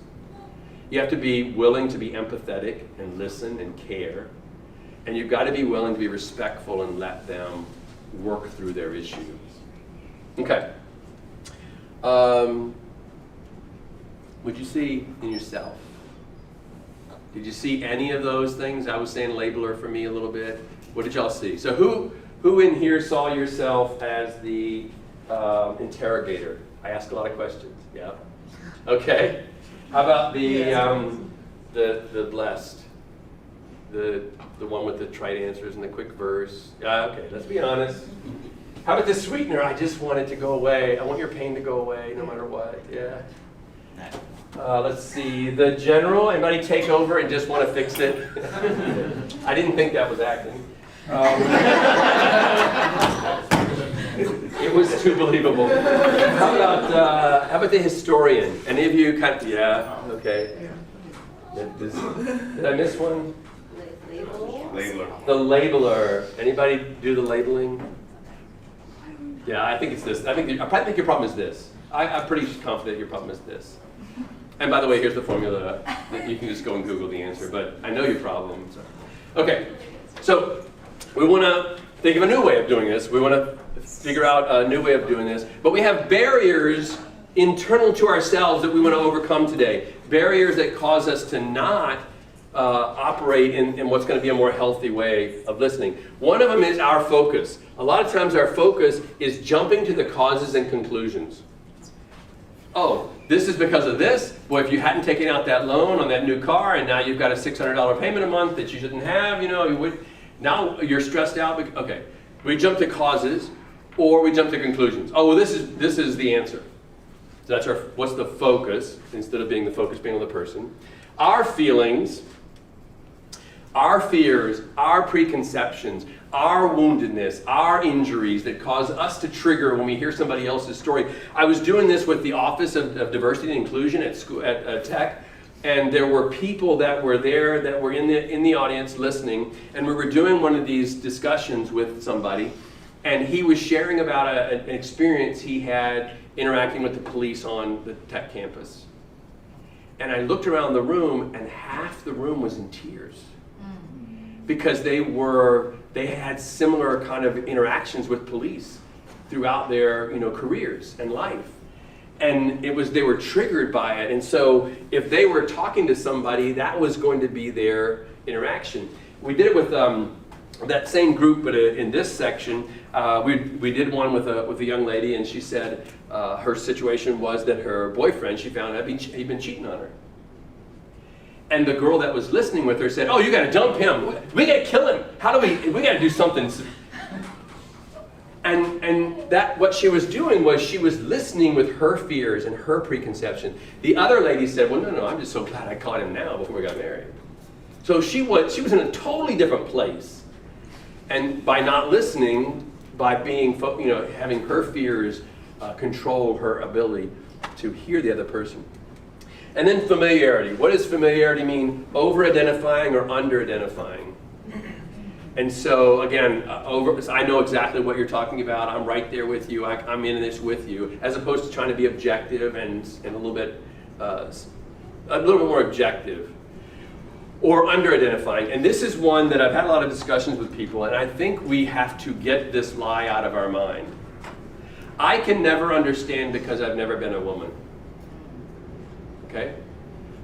You have to be willing to be empathetic and listen and care. And you've got to be willing to be respectful and let them work through their issues. Okay. What'd you see in yourself? Did you see any of those things? I was saying labeler for me a little bit. What did y'all see? So who in here saw yourself as the interrogator? I asked a lot of questions. Yeah. Okay. How about the blessed? The one with the trite answers and the quick verse? Okay, let's be honest. How about the sweetener? I just want it to go away. I want your pain to go away no matter what. Yeah. Let's see. The general. Anybody take over and just want to fix it? I didn't think that was acting. It was too believable. How about the historian? Any of you kind of, yeah, okay. Did I miss one? Labeler. The labeler. Anybody do the labeling? Yeah, I think it's this. I probably think your problem is this. I'm pretty confident your problem is this. And by the way, here's the formula that you can just go and Google the answer, but I know your problem. So. Okay, so we want to think of a new way of doing this. We want to figure out a new way of doing this. But we have barriers internal to ourselves that we want to overcome today. Barriers that cause us to not operate in what's going to be a more healthy way of listening. One of them is our focus. A lot of times our focus is jumping to the causes and conclusions. Oh, this is because of this. Boy, if you hadn't taken out that loan on that new car and now you've got a $600 payment a month that you shouldn't have, now you're stressed out. Okay, we jump to causes or we jump to conclusions. Oh, well, this is the answer. So that's what's the focus, instead of being the focus being on the person. Our feelings, our fears, our preconceptions, our woundedness, our injuries that cause us to trigger when we hear somebody else's story. I was doing this with the Office of Diversity and Inclusion at school, at Tech, and there were people that were there that were in the audience listening, and we were doing one of these discussions with somebody, and he was sharing about an experience he had interacting with the police on the Tech campus. And I looked around the room, and half the room was in tears. Because they had similar kind of interactions with police throughout their careers and life. And they were triggered by it. And so if they were talking to somebody, that was going to be their interaction. We did it with that same group, but in this section, we did one with a young lady, and she said her situation was that her boyfriend, she found out he'd been cheating on her. And the girl that was listening with her said, "Oh, you got to dump him. We got to kill him. We got to do something." And that what she was doing was she was listening with her fears and her preconception. The other lady said, "Well, no, I'm just so glad I caught him now before we got married." So she was in a totally different place. And by not listening, by being, having her fears control her ability to hear the other person. And then familiarity. What does familiarity mean? Over-identifying or under-identifying. And so, again, I know exactly what you're talking about. I'm right there with you. I'm in this with you, as opposed to trying to be objective and a little bit more objective. Or under-identifying. And this is one that I've had a lot of discussions with people, and I think we have to get this lie out of our mind. I can never understand because I've never been a woman. Okay?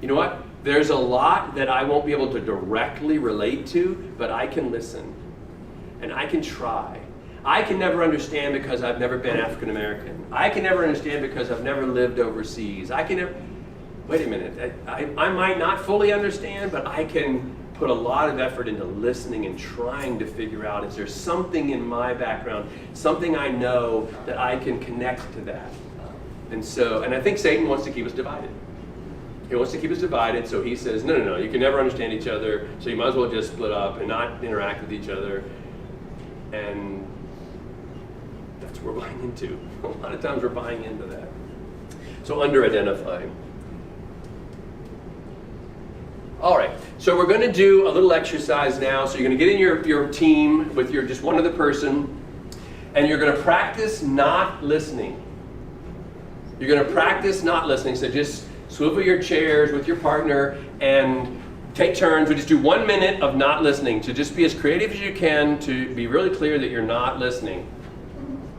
You know what? There's a lot that I won't be able to directly relate to, but I can listen. And I can try. I can never understand because I've never been African American. I can never understand because I've never lived overseas. Wait a minute. I might not fully understand, but I can put a lot of effort into listening and trying to figure out, is there something in my background, something I know that I can connect to that? And I think Satan wants to keep us divided. He wants to keep us divided, so he says, no, you can never understand each other, so you might as well just split up and not interact with each other. And that's what we're buying into. A lot of times we're buying into that. So under-identifying. All right, so we're going to do a little exercise now. So you're going to get in your team with just one other person, and you're going to practice not listening. You're going to practice not listening, so just swivel your chairs with your partner and take turns. We just do 1 minute of not listening, to just be as creative as you can, to be really clear that you're not listening.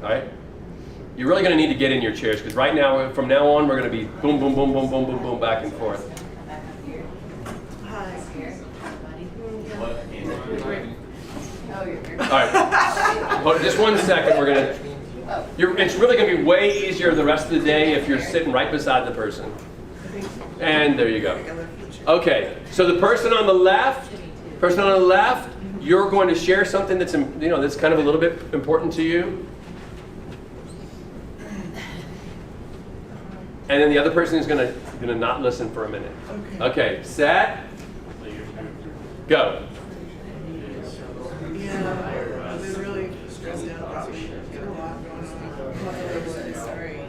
All right? You're really going to need to get in your chairs, because right now, from now on, we're going to be boom, boom, boom, boom, boom, boom, boom, back and forth. All right. Hold on, just 1 second. We're going to. It's really going to be way easier the rest of the day if you're sitting right beside the person. And there you go. Okay, so the person on the left, you're going to share something that's that's kind of a little bit important to you. And then the other person is going to not listen for a minute. Okay, set, go. Yeah, I've been really stressed out about me. Got a lot going on. Sorry.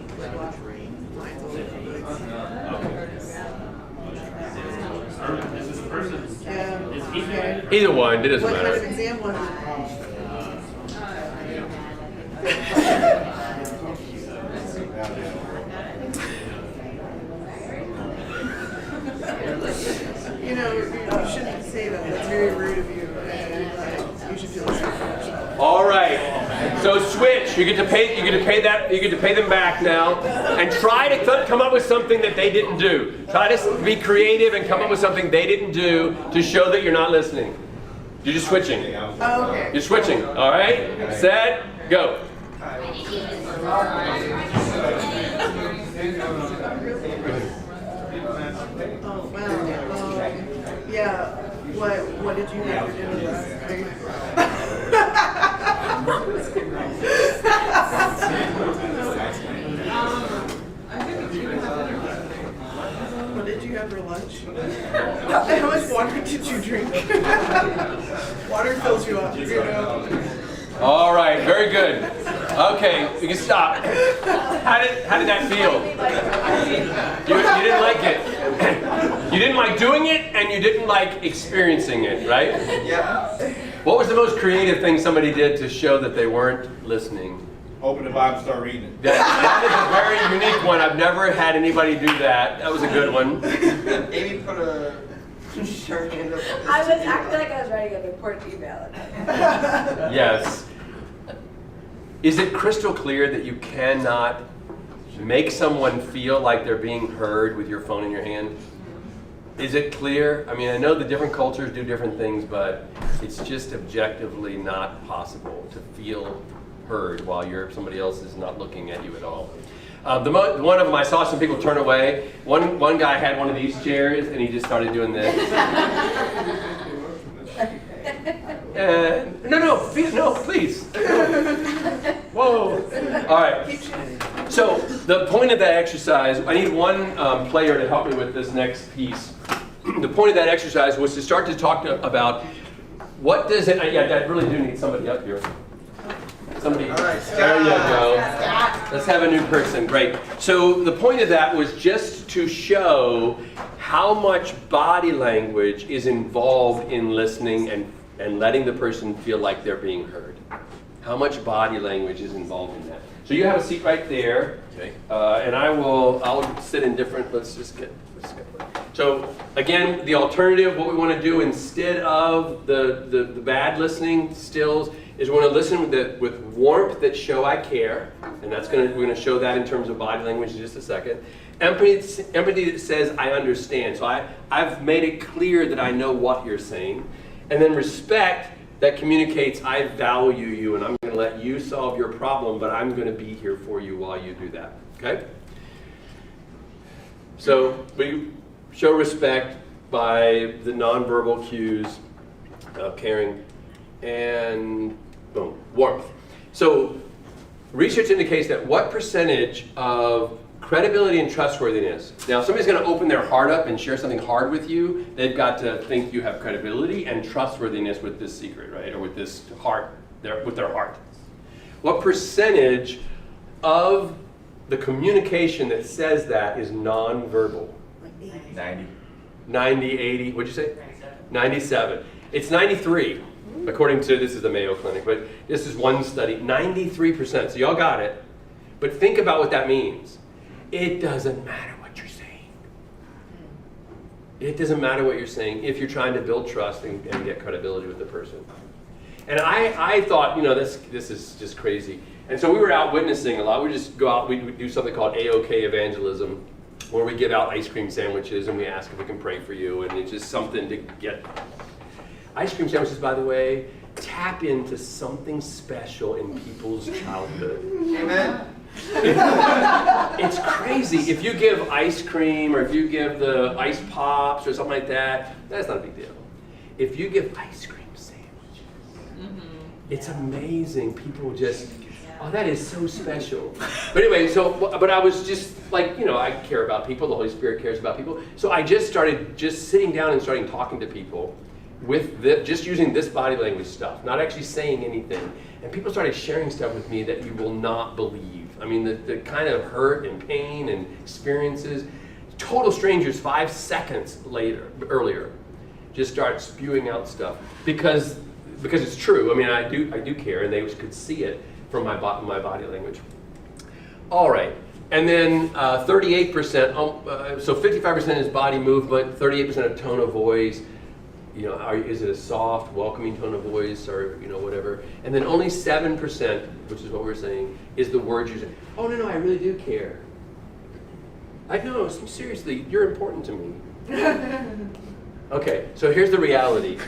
Mine's all over the place. Is this person? Yeah. Is he there? Either one, it doesn't What kind of matter. exam was it? You shouldn't say that. That's very rude of you. So switch. You get to pay. You get to pay that. You get to pay them back now, and try to come up with something that they didn't do. Try to be creative and come up with something they didn't do to show that you're not listening. You're just switching. Okay. You're switching. All right. Set. Go. Oh wow. Yeah. What did you have for dinner last night? What did you have for lunch? How much water did you drink? Water fills you up, you know. All right. Very good. Okay. You can stop. How did that feel? You didn't like it. You didn't like doing it, and you didn't like experiencing it, right? Yeah. What was the most creative thing somebody did to show that they weren't listening? Open the Bible, start reading it. That is a very unique one. I've never had anybody do that. That was a good one. Amy put her hand up. I was acting like I was writing an important email. Yes. Is it crystal clear that you cannot make someone feel like they're being heard with your phone in your hand? Is it clear? I mean, I know the different cultures do different things, but it's just objectively not possible to feel heard while somebody else is not looking at you at all. One of them, I saw some people turn away. One guy had one of these chairs, and he just started doing this. No, please. Whoa. All right. So the point of that exercise, I need one player to help me with this next piece. The point of that exercise was to start to talk about what does it, I really do need somebody up here. Somebody, there you go. Let's have a new person, great. So the point of that was just to show how much body language is involved in listening and letting the person feel like they're being heard. How much body language is involved in that. So you have a seat right there, okay. And I'll sit in different, let's get. So again, the alternative, what we want to do instead of the bad listening stills is we want to listen with warmth that show I care, and we're going to show that in terms of body language in just a second. Empathy that says I understand. So I've made it clear that I know what you're saying. And then respect that communicates I value you and I'm going to let you solve your problem, but I'm going to be here for you while you do that. Okay? So we show respect by the nonverbal cues of caring and boom, warmth. So research indicates that what percentage of credibility and trustworthiness. Now, if somebody's going to open their heart up and share something hard with you, they've got to think you have credibility and trustworthiness with this secret, right? Or with this heart, with their heart. What percentage of the communication that says that is nonverbal? 90. 90, 80, what'd you say? 97. It's 93, according to, this is the Mayo Clinic, but this is one study, 93%. So y'all got it. But think about what that means. It doesn't matter what you're saying. It doesn't matter what you're saying if you're trying to build trust and get credibility with the person. And I thought, this is just crazy. And so we were out witnessing a lot. We just go out, we do something called AOK evangelism, where we give out ice cream sandwiches and we ask if we can pray for you. And it's just something to get. Ice cream sandwiches, by the way, tap into something special in people's childhood. Amen. It's crazy. If you give ice cream or if you give the ice pops or something like that, that's not a big deal. If you give ice cream sandwiches, it's amazing. People just, oh, that is so special. But anyway, but I was just like, I care about people. The Holy Spirit cares about people. So I just started sitting down and starting talking to people with just using this body language stuff, not actually saying anything. And people started sharing stuff with me that you will not believe. I mean, the kind of hurt and pain and experiences. Total strangers 5 seconds earlier, just start spewing out stuff because it's true. I mean, I do care, and they could see it from my body language. All right, and then 38%. So 55% is body movement, 38% of tone of voice. You know, is it a soft, welcoming tone of voice, or you know, whatever? And then only 7%, which is what we're saying, is the words you say. Oh no, I really do care. I know, seriously, you're important to me. Okay, so here's the reality.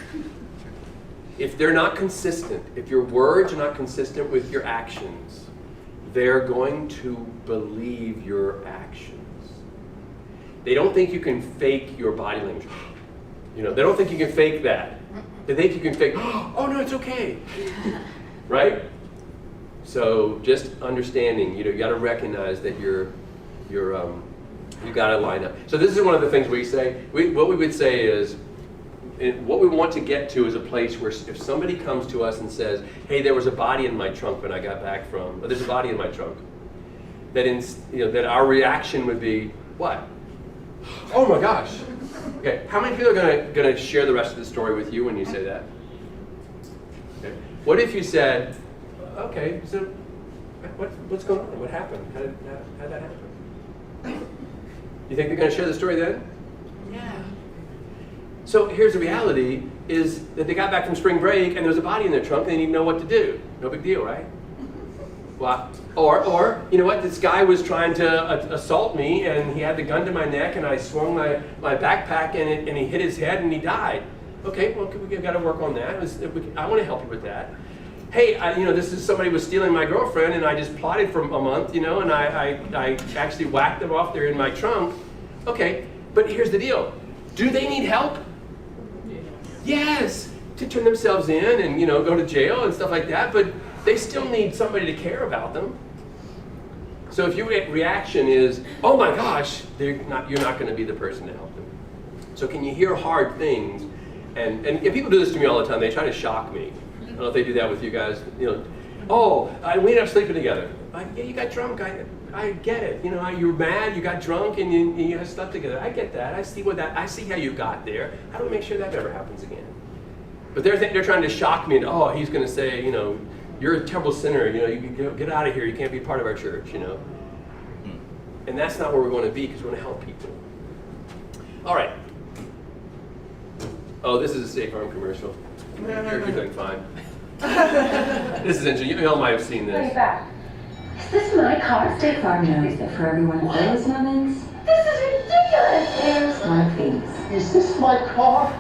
If they're not consistent, if your words are not consistent with your actions, they're going to believe your actions. They don't think you can fake your body language. You know, they don't think you can fake that. They think you can fake, oh no, it's okay. Right? So just understanding, you know, you got to recognize that you got to line up. So this is one of the things we say. What we would say is, what we want to get to is a place where if somebody comes to us and says, hey, there was a body in my trunk when I got back from, or there's a body in my trunk, that our reaction would be, what? Oh my gosh. Okay, how many people are going to share the rest of the story with you when you say that? Okay. What if you said, okay, so what's going on? What happened? How did that happen? You think they're going to share the story then? Yeah. So here's the reality, is that they got back from spring break and there was a body in their trunk and they didn't know what to do. No big deal, right? Well, or you know what, this guy was trying to assault me and he had the gun to my neck and I swung my backpack and he hit his head and he died. Okay, well, we've got to work on that. I want to help you with that. Hey, you know, this is somebody was stealing my girlfriend and I just plotted for a month, you know, and I actually whacked them off there in my trunk. Okay, but here's the deal. Do they need help? Yes, to turn themselves in and, you know, go to jail and stuff like that, but they still need somebody to care about them. So if your reaction is, oh my gosh, you're not going to be the person to help them. So can you hear hard things? And people do this to me all the time. They try to shock me. I don't know if they do that with you guys. You know, oh, we ended up sleeping together. Yeah, you got drunk. I get it. You know, you were mad. You got drunk, and you guys slept together. I get that. I see how you got there. How do we make sure that never happens again? But they're trying to shock me. And oh, he's going to say, you know, you're a terrible sinner. You know, you can get out of here. You can't be part of our church. You know, and that's not where we're going to be because we want to help people. All right. Oh, this is a State Farm commercial. You're doing fine. This is interesting. You all might have seen this. Is this my car? State Farm knows that for every one of those moments, this is ridiculous! There's one of these. Is this my car?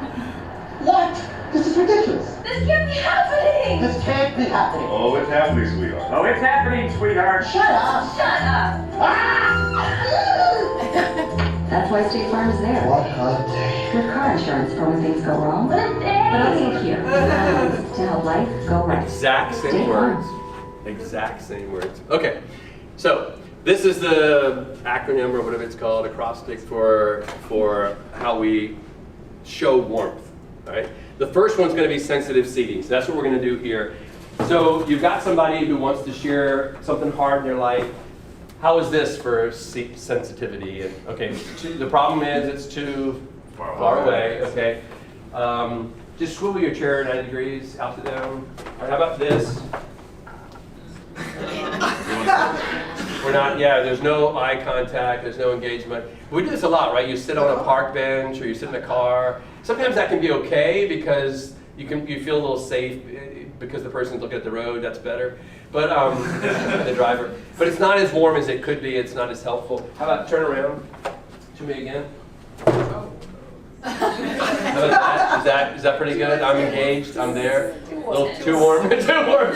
What? This is ridiculous. This can't be happening! This can't be happening. Oh, it's happening, sweetheart. Oh, it's happening, sweetheart. Shut up! Shut up! That's why State Farm is there. What a day. With car insurance for when things go wrong. What a day! But also here, to help life go right. Exact same State words. Farm. Exact same words. Okay, so this is the acronym or whatever it's called, acrostic for how we show warmth. All right. The first one's going to be sensitive seating. So that's what we're going to do here. So you've got somebody who wants to share something hard in their life. How is this for sensitivity? And, okay, the problem is it's too far away. Okay, just swivel your chair 90 degrees, out to down. All right, how about this? We're not. Yeah, there's no eye contact. There's no engagement. We do this a lot, right? You sit on a park bench or you sit in a car. Sometimes that can be okay because you feel a little safe because the person's looking at the road. That's better. But the driver. But it's not as warm as it could be. It's not as helpful. How about turn around to me again? How about that? Is that pretty good? I'm engaged. I'm there. A little too warm. Too warm.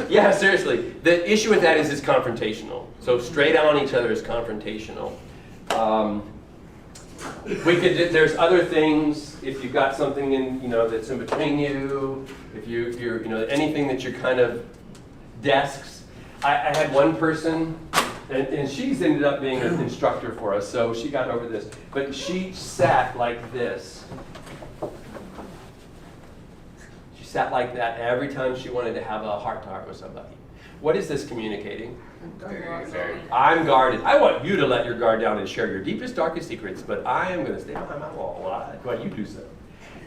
Yeah, seriously. The issue with that is it's confrontational. So straight on each other is confrontational. There's other things. If you've got something in, that's in between you, if you're anything that you're kind of desks. I had one person, and she's ended up being an instructor for us, so she got over this. But she sat like this. She sat like that every time she wanted to have a heart-to-heart with somebody. What is this communicating? I'm guarded. I want you to let your guard down and share your deepest, darkest secrets, but I am going to stay behind my wall while you do so.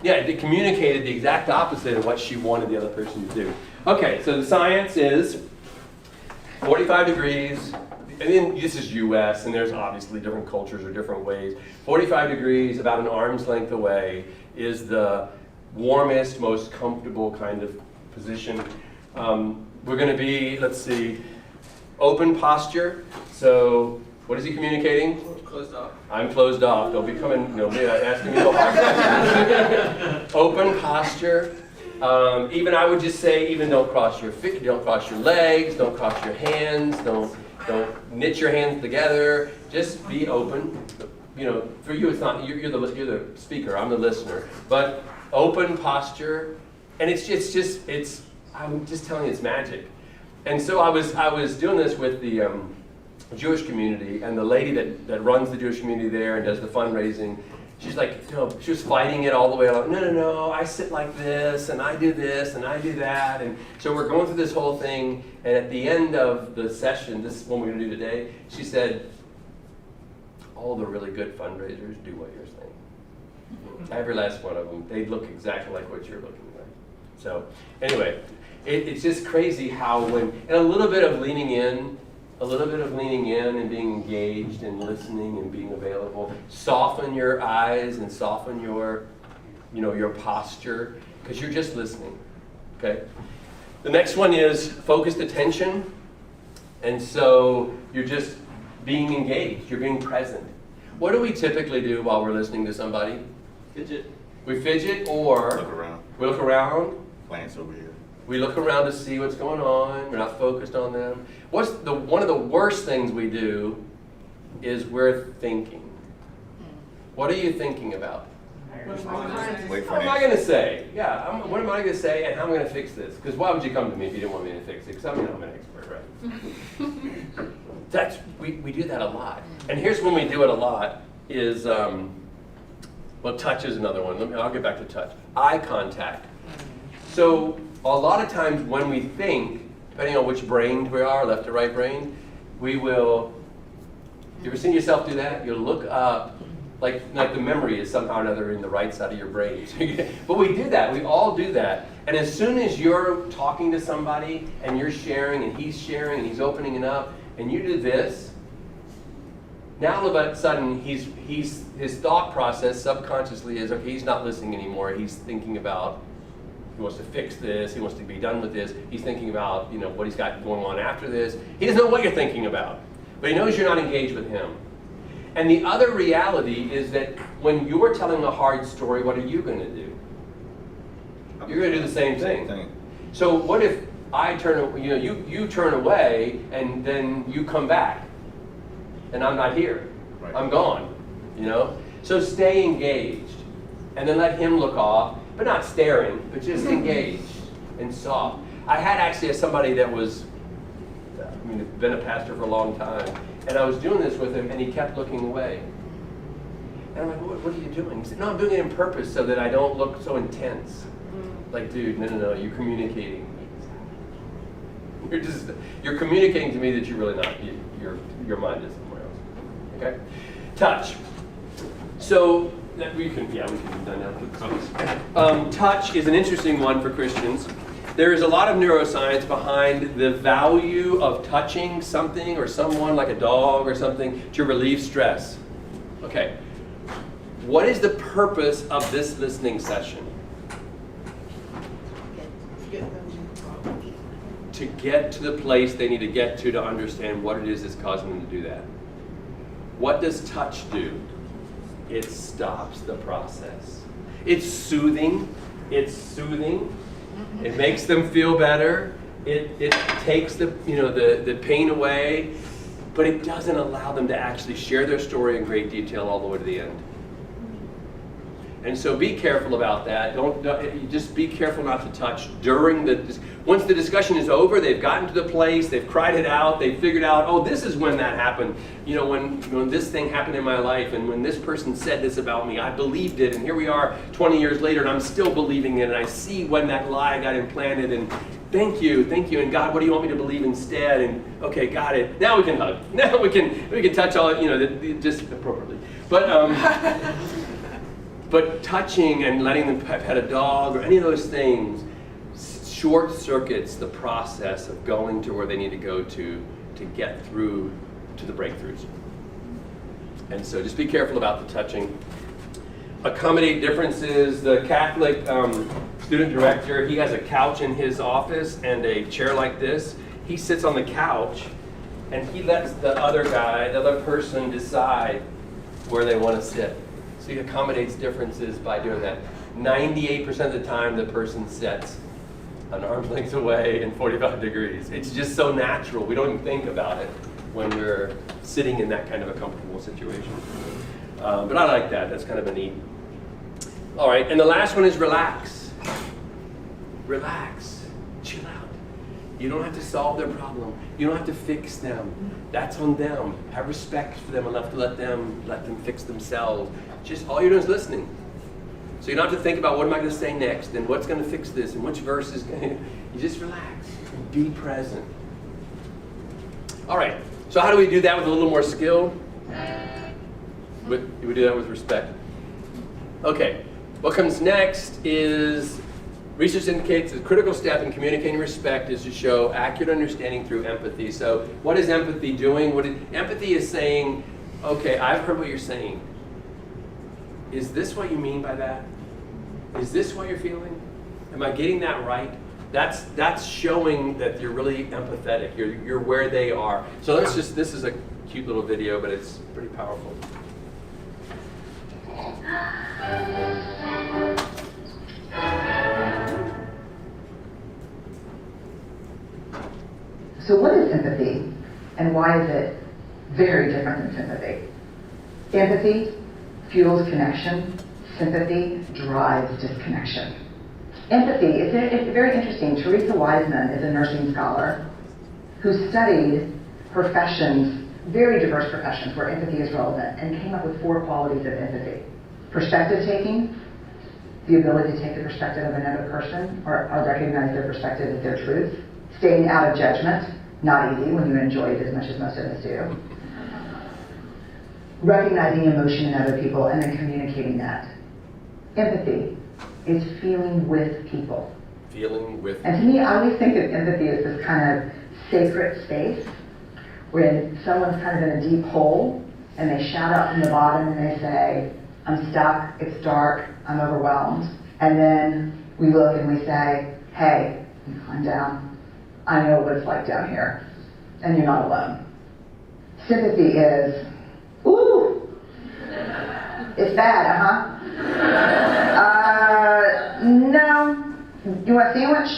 Yeah, it communicated the exact opposite of what she wanted the other person to do. Okay, so the science is 45 degrees, and then this is US, and there's obviously different cultures or different ways. 45 degrees, about an arm's length away, is the warmest, most comfortable kind of position. We're going to be, let's see, open posture. So what is he communicating? Closed off. I'm closed off. Don't be coming, asking me no hard questions. Open posture. Even I would just say, even don't cross your feet, don't cross your legs, don't cross your hands, don't knit your hands together. Just be open. For you, it's not you're the speaker. I'm the listener. But open posture, and I'm just telling you, it's magic. And so I was doing this with the Jewish community, and the lady that runs the Jewish community there and does the fundraising. She's like, she was fighting it all the way along. No, I sit like this, and I do this, and I do that. And so we're going through this whole thing, and at the end of the session, this is what we're going to do today, she said, all the really good fundraisers do what you're saying. Every last one of them, they look exactly like what you're looking like. So anyway, it's just crazy how and a little bit of leaning in, and being engaged and listening and being available. Soften your eyes and soften your posture, because you're just listening, okay? The next one is focused attention. And so you're just being engaged, you're being present. What do we typically do while we're listening to somebody? Fidget. We fidget, or Look around. we look around. Glance over here. We look around to see what's going on. We're not focused on them. One of the worst things we do is we're thinking. What are you thinking about? Wait for What am I going to say? Yeah, what am I going to say, and how am I going to fix this? Because why would you come to me if you didn't want me to fix it? Because I'm an expert, right? We do that a lot. And here's when we do it a lot is, touch is another one. I'll get back to touch. Eye contact. So a lot of times when we think, depending on which brain we are, left or right brain, we will, you ever seen yourself do that? You'll look up, like the memory is somehow or another in the right side of your brain. But we do that, we all do that. And as soon as you're talking to somebody and you're sharing and he's opening it up, and you do this, now all of a sudden his thought process subconsciously is, okay, he's not listening anymore, he's thinking about, he wants to fix this, he wants to be done with this, he's thinking about what he's got going on after this. He doesn't know what you're thinking about, but he knows you're not engaged with him. And the other reality is that when you're telling a hard story, what are you going to do? You're going to do the same thing. So what if I turn, you turn away and then you come back and I'm not here, right. I'm gone, So stay engaged and then let him look off, but not staring, but just engaged and soft. I had actually somebody that was, been a pastor for a long time, and I was doing this with him and he kept looking away. And I'm like, what are you doing? He said, no, I'm doing it on purpose so that I don't look so intense. Like, dude, no, you're communicating. You're communicating to me that you're really not, your mind is somewhere else. Okay? Touch. So, we can be done now. Touch is an interesting one for Christians. There is a lot of neuroscience behind the value of touching something or someone, like a dog or something, to relieve stress. Okay. What is the purpose of this listening session? To get to the place they need to get to understand what it is that's causing them to do that. What does touch do? It stops the process. It's soothing. It makes them feel better. It takes the pain away, but it doesn't allow them to actually share their story in great detail all the way to the end. And so be careful about that. Just be careful not to touch during once the discussion is over, they've gotten to the place, they've cried it out, they've figured out, oh, this is when that happened. When this thing happened in my life, and when this person said this about me, I believed it, and here we are 20 years later, and I'm still believing it, and I see when that lie got implanted, and thank you, and God, what do you want me to believe instead? And okay, got it. Now we can hug. Now we can touch all, just appropriately. But touching and letting them pet a dog or any of those things short circuits the process of going to where they need to go to get through to the breakthroughs. And so just be careful about the touching. accommodate differences. The Catholic student director, he has a couch in his office and a chair like this. He sits on the couch and he lets the other guy, the other person decide where they want to sit. So he accommodates differences by doing that. 98% of the time the person sits an arm's length away and 45 degrees. It's just so natural. We don't even think about it when we're sitting in that kind of a comfortable situation. But I like that. That's kind of a neat. All right, and the last one is relax. Relax. Chill out. You don't have to solve their problem. You don't have to fix them. That's on them. Have respect for them enough to let them fix themselves. Just all you're doing is listening. So you don't have to think about what am I going to say next and what's going to fix this and which verse is going to... You just relax. Be present. All right. So how do we do that with a little more skill? We do that with respect. Okay. What comes next is research indicates the critical step in communicating respect is to show accurate understanding through empathy. So what is empathy doing? Empathy is saying, okay, I've heard what you're saying. Is this what you mean by that? Is this what you're feeling? Am I getting that right? That's showing that you're really empathetic. You're where they are. So this is a cute little video, but it's pretty powerful. So what is empathy, and why is it very different than sympathy? Empathy fuels connection. Sympathy drives disconnection. Empathy, it's very interesting. Teresa Wiseman is a nursing scholar who studied professions, very diverse professions where empathy is relevant, and came up with 4 qualities of empathy. Perspective taking, the ability to take the perspective of another person or recognize their perspective as their truth. Staying out of judgment, not easy when you enjoy it as much as most of us do. Recognizing emotion in other people and then communicating that. Empathy is feeling with people. Feeling with. And to me, I always think of empathy as this kind of sacred space when someone's kind of in a deep hole and they shout out from the bottom and they say, I'm stuck, it's dark, I'm overwhelmed. And then we look and we say, hey, I'm down. I know what it's like down here. And you're not alone. Sympathy is, ooh, it's bad, no. You want a sandwich?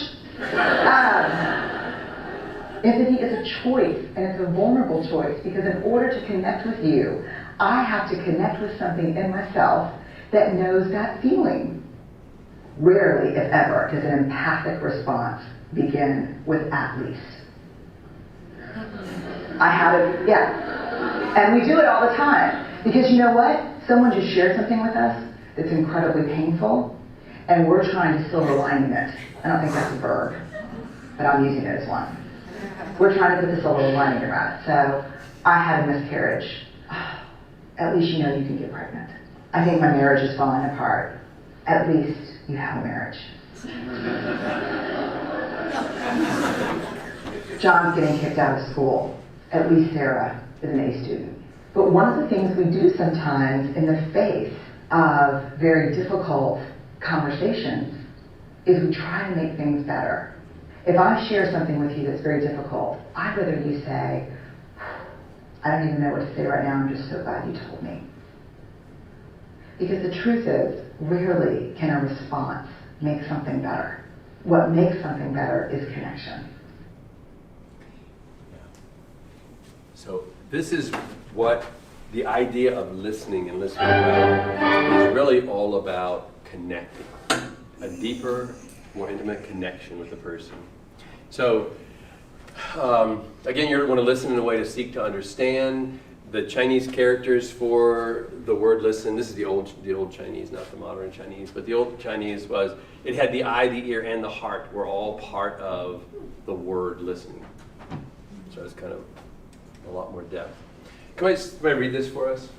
Empathy is a choice, and it's a vulnerable choice, because in order to connect with you, I have to connect with something in myself that knows that feeling. Rarely, if ever, does an empathic response begin with at least. I have it, yeah. And we do it all the time. Because you know what? Someone just shared something with us that's incredibly painful, and we're trying to silver lining it. I don't think that's a verb, but I'm using it as one. We're trying to put the silver lining around it. So, I had a miscarriage. At least you know you can get pregnant. I think my marriage is falling apart. At least you have a marriage. John's getting kicked out of school. At least Sarah is an A student. But one of the things we do sometimes in the face of very difficult conversations is we try to make things better. If I share something with you that's very difficult, I'd rather you say, I don't even know what to say right now, I'm just so glad you told me. Because the truth is, rarely can a response make something better. What makes something better is connection. So this is what the idea of listening and listening well is really all about connecting. A deeper, more intimate connection with the person. So, again, you're going to listen in a way to seek to understand. The Chinese characters for the word listen, this is the old Chinese, not the modern Chinese, but the old Chinese was, it had the eye, the ear, and the heart were all part of the word listening. So it's kind of a lot more depth. Can I read this for us?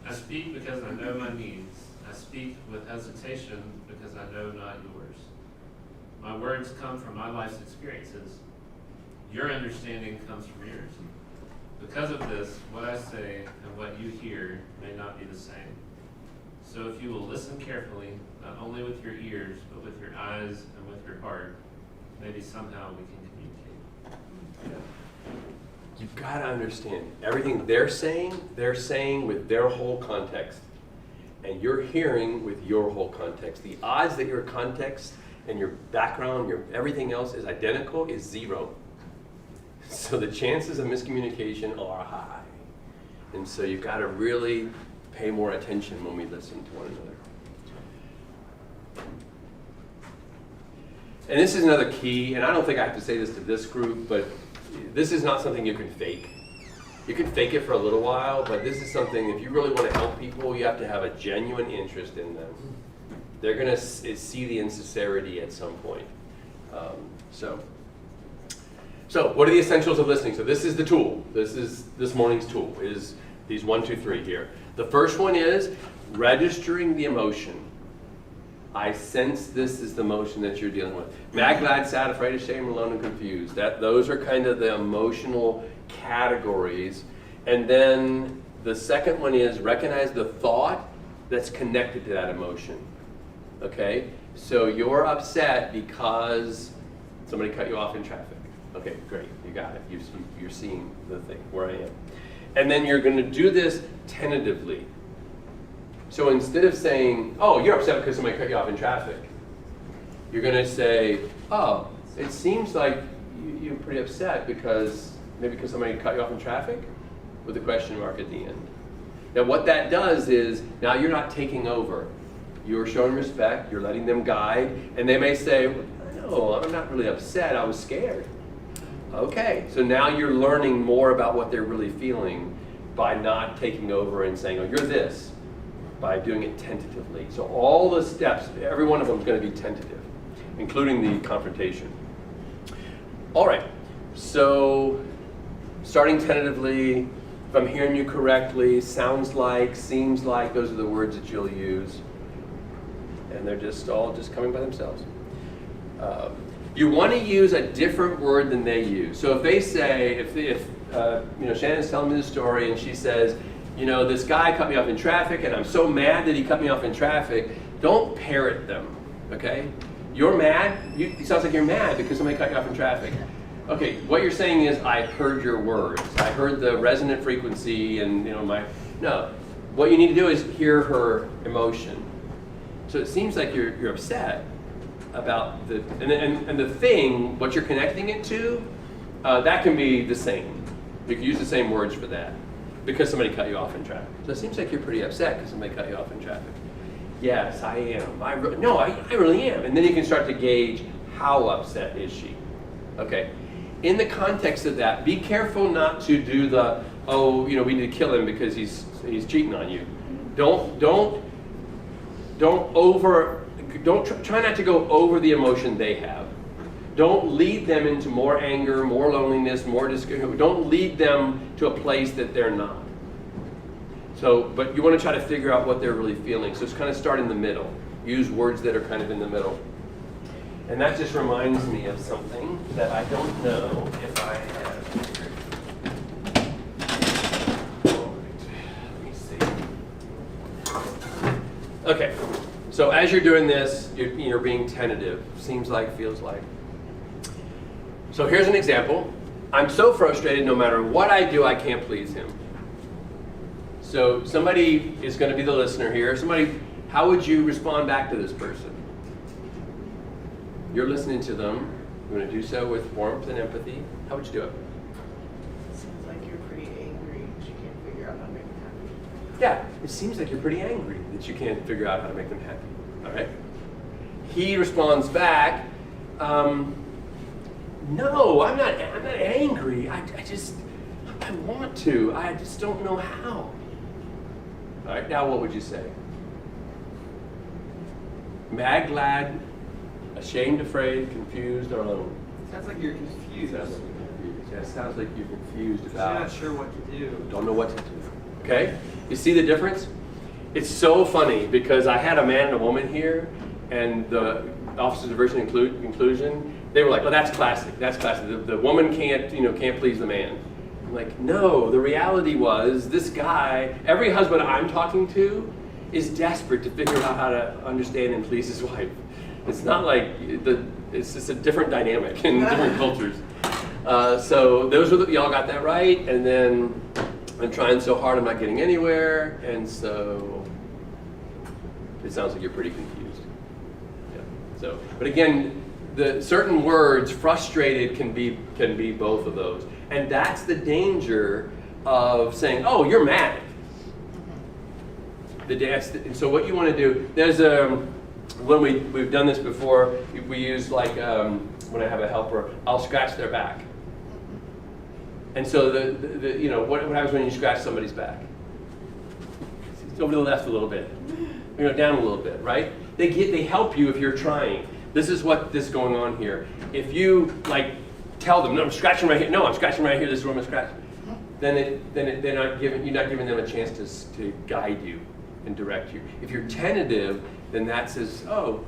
I speak because I know my needs. I speak with hesitation because I know not yours. My words come from my life's experiences. Your understanding comes from yours. Because of this, what I say and what you hear may not be the same. So if you will listen carefully, not only with your ears, but with your eyes and with your heart, maybe somehow we can communicate. You've got to understand, everything they're saying with their whole context. And you're hearing with your whole context. The odds that your context and your background, your everything else is identical is 0. So the chances of miscommunication are high. And so you've got to really pay more attention when we listen to one another. And this is another key, and I don't think I have to say this to this group, but this is not something you can fake. You can fake it for a little while, but this is something, if you really want to help people, you have to have a genuine interest in them. They're going to see the insincerity at some point. So what are the essentials of listening? So this is the tool. This is this morning's tool, is these 1, 2, 3 here. The first one is registering the emotion. I sense this is the emotion that you're dealing with. Mad, glad, sad, afraid, ashamed, alone, and confused. Those are kind of the emotional categories. And then the second one is recognize the thought that's connected to that emotion. Okay? So you're upset because somebody cut you off in traffic. Okay, great. You got it. You're seeing the thing, where I am. And then you're going to do this tentatively. So instead of saying, oh, you're upset because somebody cut you off in traffic, you're going to say, oh, it seems like you're pretty upset because somebody cut you off in traffic, with a question mark at the end. Now what that does is, now you're not taking over. You're showing respect, you're letting them guide, and they may say, no, I'm not really upset, I was scared. Okay, so now you're learning more about what they're really feeling by not taking over and saying, oh, you're this, by doing it tentatively. So all the steps, every one of them is going to be tentative, including the confrontation. All right, so starting tentatively, if I'm hearing you correctly, sounds like, seems like, those are the words that you'll use. And they're all just coming by themselves. You want to use a different word than they use. So if they say, if Shannon's telling me the story and she says, this guy cut me off in traffic and I'm so mad that he cut me off in traffic, don't parrot them, okay? You're mad? It sounds like you're mad because somebody cut you off in traffic. Okay, what you're saying is, I heard your words. I heard the resonant frequency and, no. What you need to do is hear her emotion. So it seems like you're upset about and the thing, what you're connecting it to, that can be the same. You can use the same words for that, because somebody cut you off in traffic. So it seems like you're pretty upset because somebody cut you off in traffic. Yes, I am. I really am. And then you can start to gauge, how upset is she? Okay. In the context of that, be careful not to do the, we need to kill him because he's cheating on you. Try not to go over the emotion they have. Don't lead them into more anger, more loneliness, more discouragement. Don't lead them to a place that they're not. So, but you want to try to figure out what they're really feeling. So it's kind of start in the middle. Use words that are kind of in the middle. And that just reminds me of something that I don't know if I have here. Let me see. Okay, so as you're doing this, you're being tentative. Seems like, feels like. So here's an example. I'm so frustrated, no matter what I do, I can't please him. So somebody is going to be the listener here. How would you respond back to this person? You're listening to them. You want to do so with warmth and empathy. How would you do it? Seems like you're pretty angry that you can't figure out how to make them happy. Yeah, it seems like you're pretty angry that you can't figure out how to make them happy. All right? He responds back, no, I'm not angry. I want to. I just don't know how. All right, now what would you say? Mad, glad, ashamed, afraid, confused, or alone? Sounds like you're confused. Yeah, it sounds like you're confused about. You're not sure what to do. Don't know what to do. Okay? You see the difference? It's so funny because I had a man and a woman here, and the Office of Diversity and Inclusion, they were like, "Oh, that's classic. That's classic. The woman can't please the man." like, no, the reality was this guy, every husband I'm talking to is desperate to figure out how to understand and please his wife. It's not like, it's just a different dynamic in different cultures. So those are y'all got that right, and then I'm trying so hard I'm not getting anywhere, and so it sounds like you're pretty confused. Yeah. So, but again, the certain words, frustrated can be both of those. And that's the danger of saying, oh, you're mad. So what you want to do, there's when we've done this before, we use like, when I have a helper, I'll scratch their back. And so you know, what happens when you scratch somebody's back? It's over to the left a little bit, you know, down a little bit, right? They help you if you're trying. This is what is going on here. If you like tell them, no, I'm scratching right here. No, I'm scratching right here. This is where I'm scratching. Then you're not giving them a chance to guide you and direct you. If you're tentative, then that says, oh,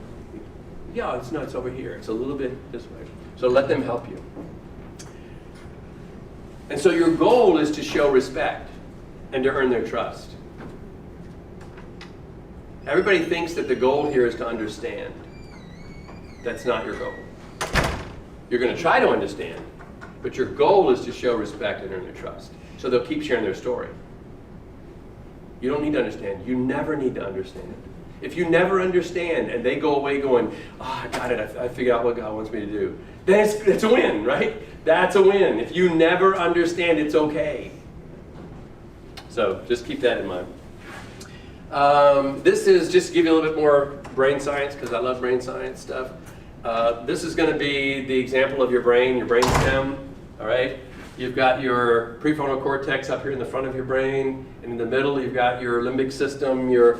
yeah, it's over here. It's a little bit this way. So let them help you. And so your goal is to show respect and to earn their trust. Everybody thinks that the goal here is to understand. That's not your goal. You're going to try to understand, but your goal is to show respect and earn their trust. So they'll keep sharing their story. You don't need to understand. You never need to understand. If you never understand and they go away going, oh, I got it, I figured out what God wants me to do, then it's a win, right? That's a win. If you never understand, it's okay. So just keep that in mind. This is just to give you a little bit more brain science, because I love brain science stuff. This is going to be the example of your brain stem, all right? You've got your prefrontal cortex up here in the front of your brain, and in the middle you've got your limbic system, your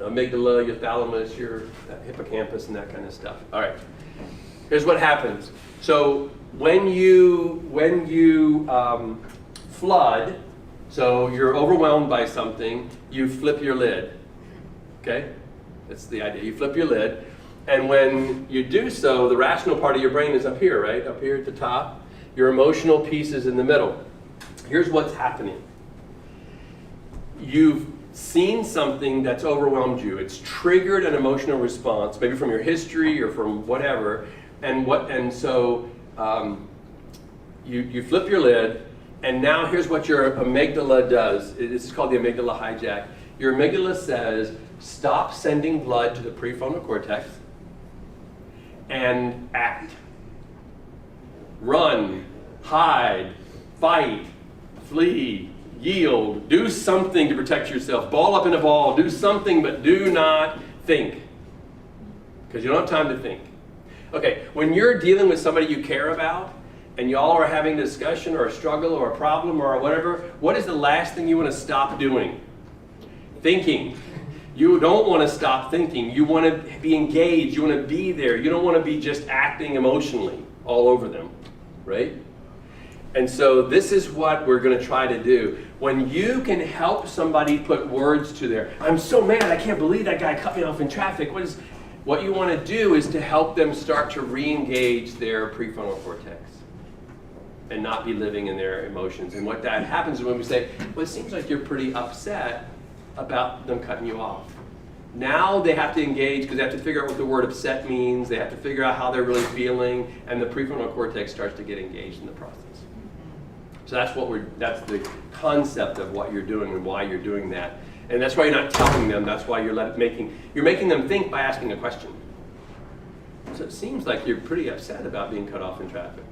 amygdala, your thalamus, your hippocampus, and that kind of stuff. All right, here's what happens. So when you flood, so you're overwhelmed by something, you flip your lid, okay? That's the idea. You flip your lid, and when you do so, the rational part of your brain is up here, right? Up here at the top. Your emotional piece is in the middle. Here's what's happening. You've seen something that's overwhelmed you. It's triggered an emotional response, maybe from your history or from whatever, and so you flip your lid, and now here's what your amygdala does. This is called the amygdala hijack. Your amygdala says, stop sending blood to the prefrontal cortex and act. Run, hide, fight, flee, yield, do something to protect yourself. Ball up in a ball, do something, but do not think. Because you don't have time to think. Okay, when you're dealing with somebody you care about, and y'all are having a discussion or a struggle or a problem or whatever, what is the last thing you want to stop doing? Thinking. You don't want to stop thinking. You want to be engaged. You want to be there. You don't want to be just acting emotionally all over them, right? And so this is what we're going to try to do. When you can help somebody put words to their, I'm so mad, I can't believe that guy cut me off in traffic. What you want to do is to help them start to re-engage their prefrontal cortex and not be living in their emotions. And what that happens is when we say, well, it seems like you're pretty upset about them cutting you off. Now they have to engage because they have to figure out what the word upset means. They have to figure out how they're really feeling, and the prefrontal cortex starts to get engaged in the process. So that's the concept of what you're doing and why you're doing that. And that's why you're not telling them. That's why you're making them think by asking a question. So it seems like you're pretty upset about being cut off in traffic.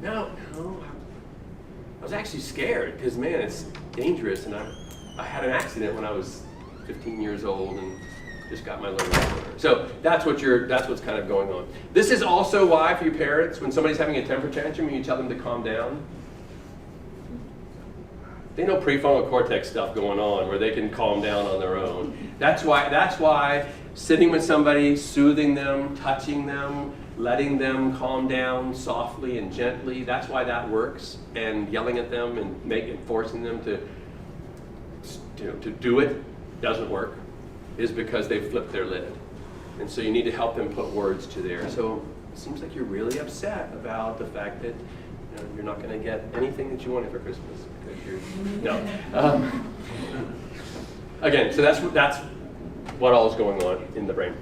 No, I was actually scared because, man, it's dangerous, and I had an accident when I was 15 years old and just got my learning disorder. So that's what's kind of going on. This is also why, for you parents, when somebody's having a temper tantrum and you tell them to calm down, they know prefrontal cortex stuff going on where they can calm down on their own. That's why sitting with somebody, soothing them, touching them, letting them calm down softly and gently, that's why that works. And yelling at them and forcing them to do it doesn't work, is because they flipped their lid. And so you need to help them put words to there. So it seems like you're really upset about the fact that you're not going to get anything that you wanted for Christmas because you're no. Again, so that's what all is going on in the brain.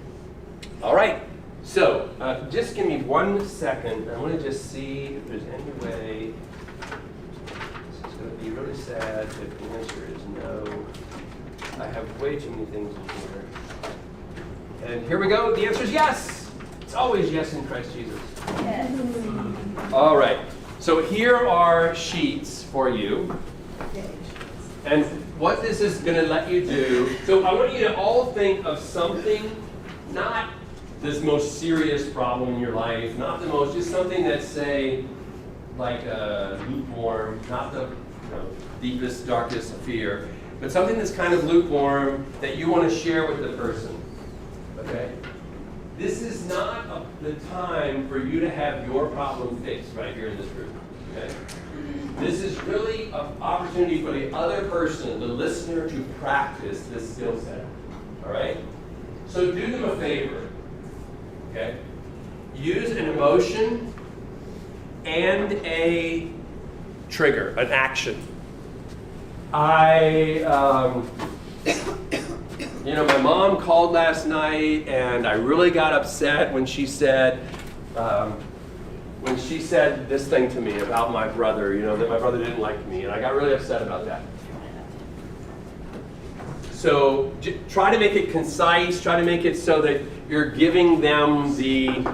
All right. So just give me 1 second. I want to just see if there's any way. This is going to be really sad if the answer is no. I have way too many things in here. And here we go. The answer is yes. It's always yes in Christ Jesus. Yes. All right. So here are sheets for you. And what this is going to let you do, so I want you to all think of something, not this most serious problem in your life, not the most, just something that's, say, like lukewarm, not the deepest, darkest fear, but something that's kind of lukewarm that you want to share with the person. Okay? This is not the time for you to have your problem fixed right here in this room. Okay? This is really an opportunity for the other person, the listener, to practice this skill set. All right? So do them a favor. Okay? Use an emotion and a trigger, an action. My mom called last night, and I really got upset when she said this thing to me about my brother, that my brother didn't like me, and I got really upset about that. So try to make it concise, try to make it so that you're giving them the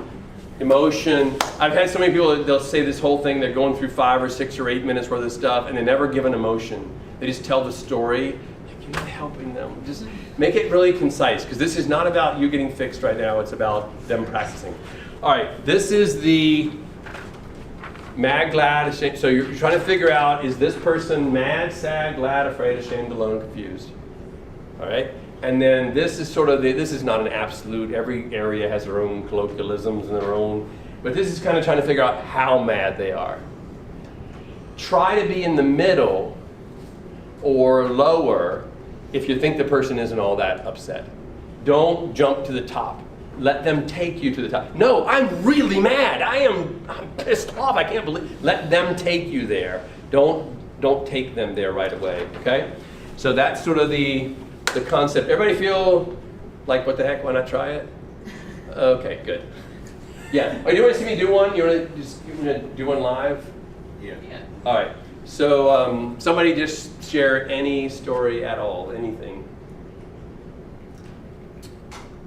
emotion. I've had so many people, they'll say this whole thing, they're going through 5 or 6 or 8 minutes worth of stuff, and they never give an emotion. They just tell the story, like you're not helping them. Just make it really concise, because this is not about you getting fixed right now, it's about them practicing. All right, this is the mad, glad, ashamed. So you're trying to figure out, is this person mad, sad, glad, afraid, ashamed, alone, confused? All right? And then this is sort of, this is not an absolute, every area has their own colloquialisms and their own, but this is kind of trying to figure out how mad they are. Try to be in the middle or lower if you think the person isn't all that upset. Don't jump to the top. Let them take you to the top. No, I'm really mad. I'm pissed off. I can't believe. Let them take you there. Don't take them there right away. Okay? So that's sort of the concept. Everybody feel like, what the heck? Why not try it? Okay, good. Yeah. Oh, you want to see me do one? You want to do one live? Yeah. All right. So somebody just share any story at all, anything.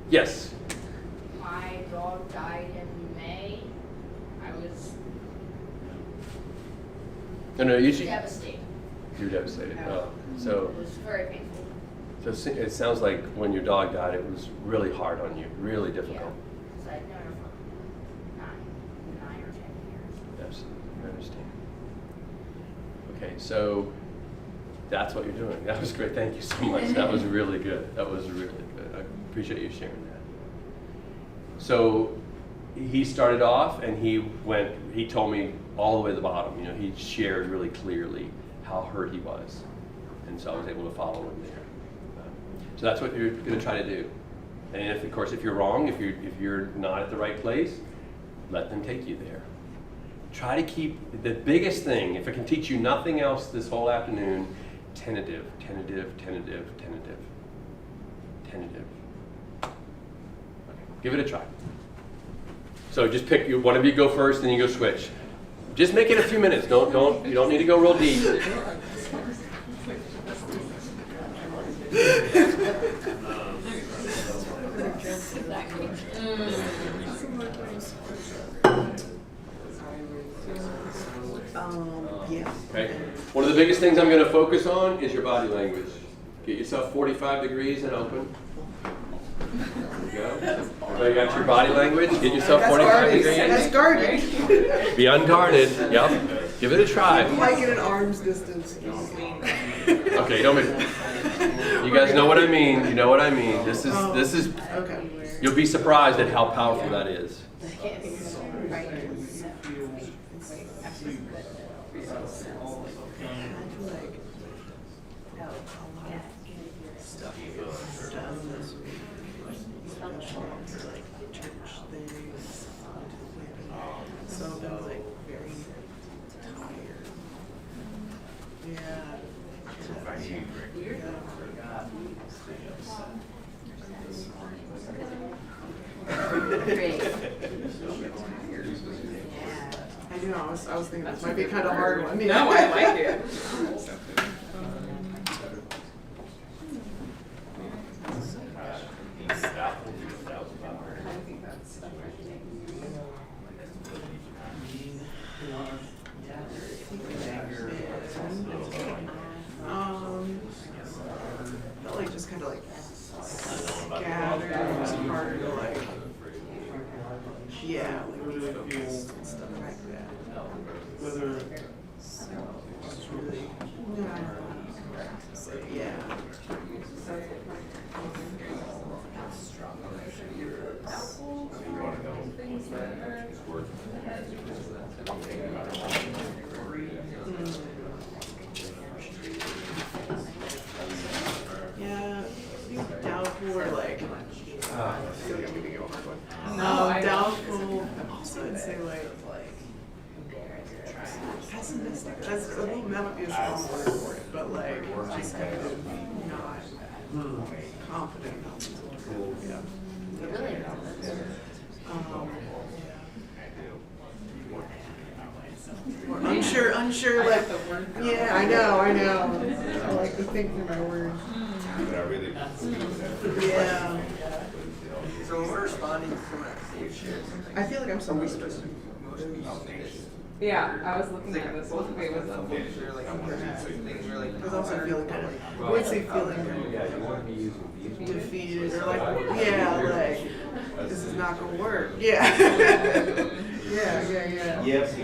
Yes. My dog died in May. I was devastated. You're devastated. Oh, so It was very painful. So it sounds like when your dog died, it was really hard on you, really difficult. So I'd known her for 9 or 10 years. Absolutely, I understand. Okay, so that's what you're doing. That was great. Thank you so much. That was really good. That was really good. I appreciate you sharing that. So he started off, and he told me all the way to the bottom. He shared really clearly how hurt he was, and so I was able to follow him there. So that's what you're going to try to do. And of course, if you're wrong, if you're not at the right place, let them take you there. Try to keep the biggest thing, if it can teach you nothing else this whole afternoon, tentative, tentative, tentative, tentative, tentative. Okay, give it a try. So just pick one of you go first, and you go switch. Just make it a few minutes. You don't need to go real deep. Yeah. Okay. One of the biggest things I'm going to focus on is your body language. Get yourself 45 degrees and open. There you go. Everybody got your body language? Get yourself 45 degrees. That's guarded. Be unguarded. Yep. Give it a try. Like at an arm's distance. Okay, don't make. You guys know what I mean. You know what I mean. This is. Okay. You'll be surprised at how powerful that is. Great. I do. I was thinking this might be kind of hard one. No, I like it. Felt like just kind of like scattered. It was hard to like, yeah, like really focus and stuff like that. Whether So it's really, so yeah. Yeah, I think doubtful or like, I feel like I'm gonna go hard one. Doubtful, also I'd say like pessimistic. That's a little, that might be a strong word for it, but like just kind of not confident. Yeah. Unsure, like, yeah, I know. I like to think through my words. Yeah. So we're responding to that. I feel like I'm so whispered. Yeah, I was looking at this. What's okay with them? Because also feeling kind of, I would say feeling defeated or like, yeah, like, this is not going to work. Yeah. yeah. Yes.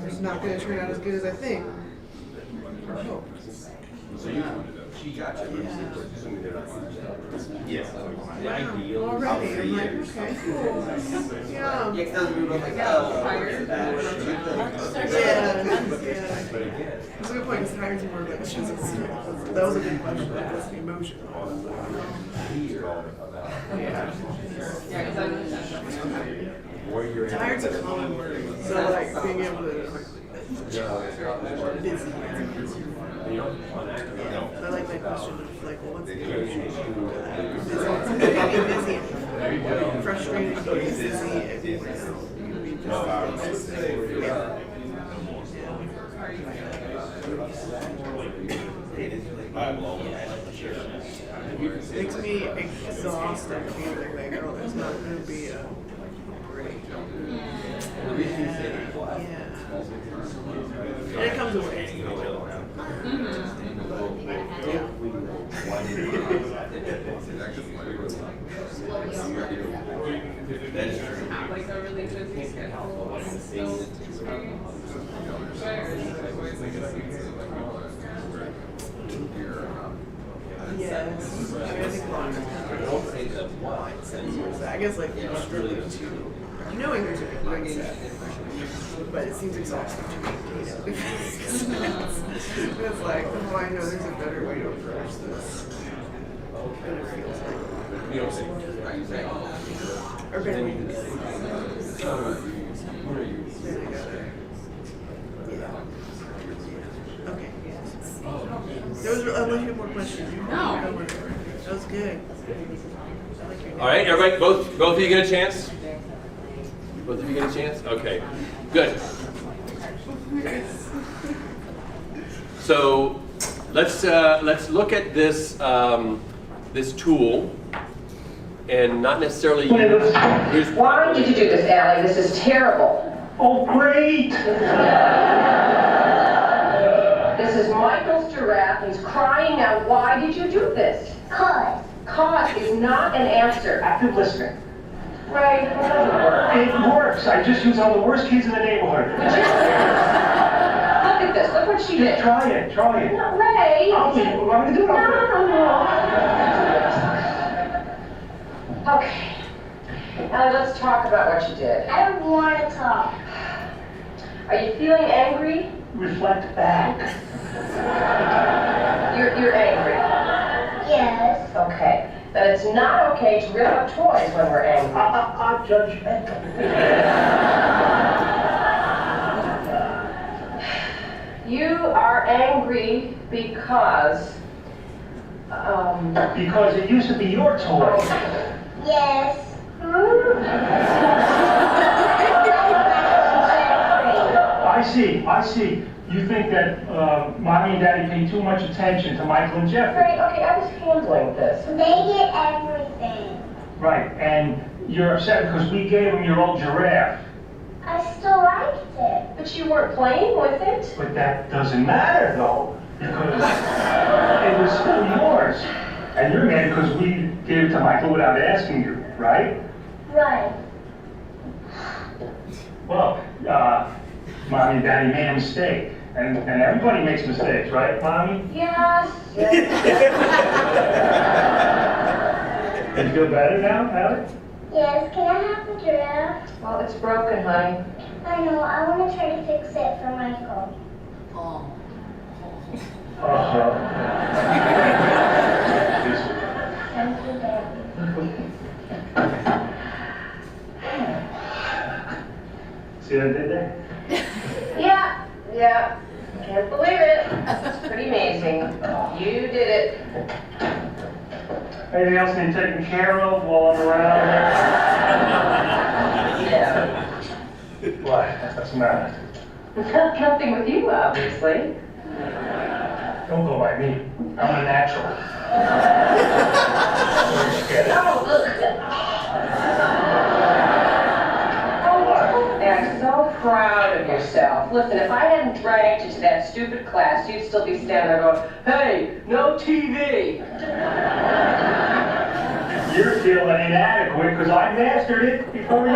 It's not going to turn out as good as I think. Oh. So you gotcha. Yes. Already, I'm like, okay, cool. Yeah. Yeah, because those people like, oh, That's a good point. It's tired more like that was a good question. What's the emotion? Tired's a common word. So like being able to busy. I like that question of like, well, what's the emotion? Busy. Frustrated, busy. It makes me exhausted feeling like, oh, there's not going to be a break. Yeah. And it comes away. Like a really busy schedule and still Yes. I guess like struggling to knowing there's a good mindset, but it seems exhausting to maintain it because it's like, oh, I know there's a better way to approach this. But it feels like, or better way to do it. Then I gotta, yeah. Okay. There was, unless you have more questions. No. That was good. All right, everybody, both of you get a chance? Both of you get a chance? Okay, good. So let's look at this this tool and not necessarily use. Why did you do this, Allie? This is terrible. Oh, great! This is Michael's giraffe. He's crying out. Why did you do this? Cause. Cause is not an answer. Active listening. Ray, it doesn't work. It works. I just use all the worst kids in the neighborhood. Look at this. Look what she did. Try it. No, Ray. I'll do it. You want me to do it? No. Okay. Now let's talk about what you did. I don't want to talk. Are you feeling angry? Reflect back. You're angry. Yes. Okay. Then it's not okay to rip up toys when we're angry. I'm judgmental. You are angry because Because it used to be your toy. Yes. I see. You think that Mommy and Daddy pay too much attention to Michael and Jeffrey. Right, okay, I was handling this. They get everything. Right, and you're upset because we gave them your old giraffe. I still liked it. But you weren't playing with it. But that doesn't matter, though, because it was still yours. And you're mad because we gave it to Michael without asking you, right? Right. Well, Mommy and Daddy made a mistake. And everybody makes mistakes, right, Mommy? Yes. You feel better now, Alec? Yes, can I have the giraffe? Well, it's broken, honey. I know, I want to try to fix it for Michael. Thank you, Daddy. See what I did there? Yeah. Can't believe it. It's pretty amazing. You did it. Anything else need taken care of while I'm around? Yeah. What? What's the matter? Nothing with you, obviously. Don't go by me. I'm a natural. I'm so proud of yourself. Listen, if I hadn't dragged you to that stupid class, you'd still be standing there going, hey, no TV. You're feeling inadequate because I mastered it before you.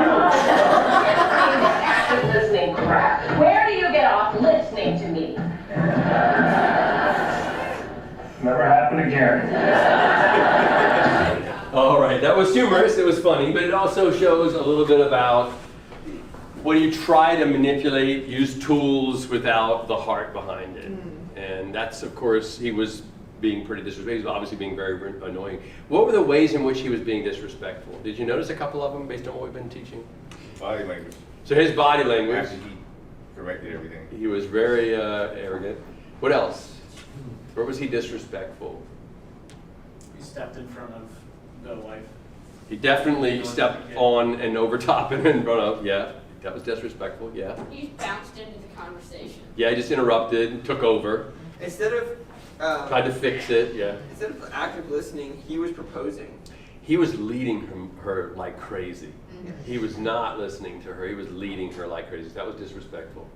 Active listening crap. Where do you get off listening to me? Never happen again. All right, that was humorous, it was funny, but it also shows a little bit about when you try to manipulate, use tools without the heart behind it. And that's, of course, he was being pretty disrespectful. He was obviously being very annoying. What were the ways in which he was being disrespectful? Did you notice a couple of them based on what we've been teaching? Body language. So his body language. After he corrected everything. He was very arrogant. What else? Where was he disrespectful? He stepped in front of the wife. He definitely stepped on and over top and in front of, yeah. That was disrespectful, yeah. You bounced into the conversation. Yeah, he just interrupted, took over, Instead of tried to fix it, yeah. instead of active listening, he was proposing. He was leading her like crazy. He was not listening to her, he was leading her like crazy. That was disrespectful.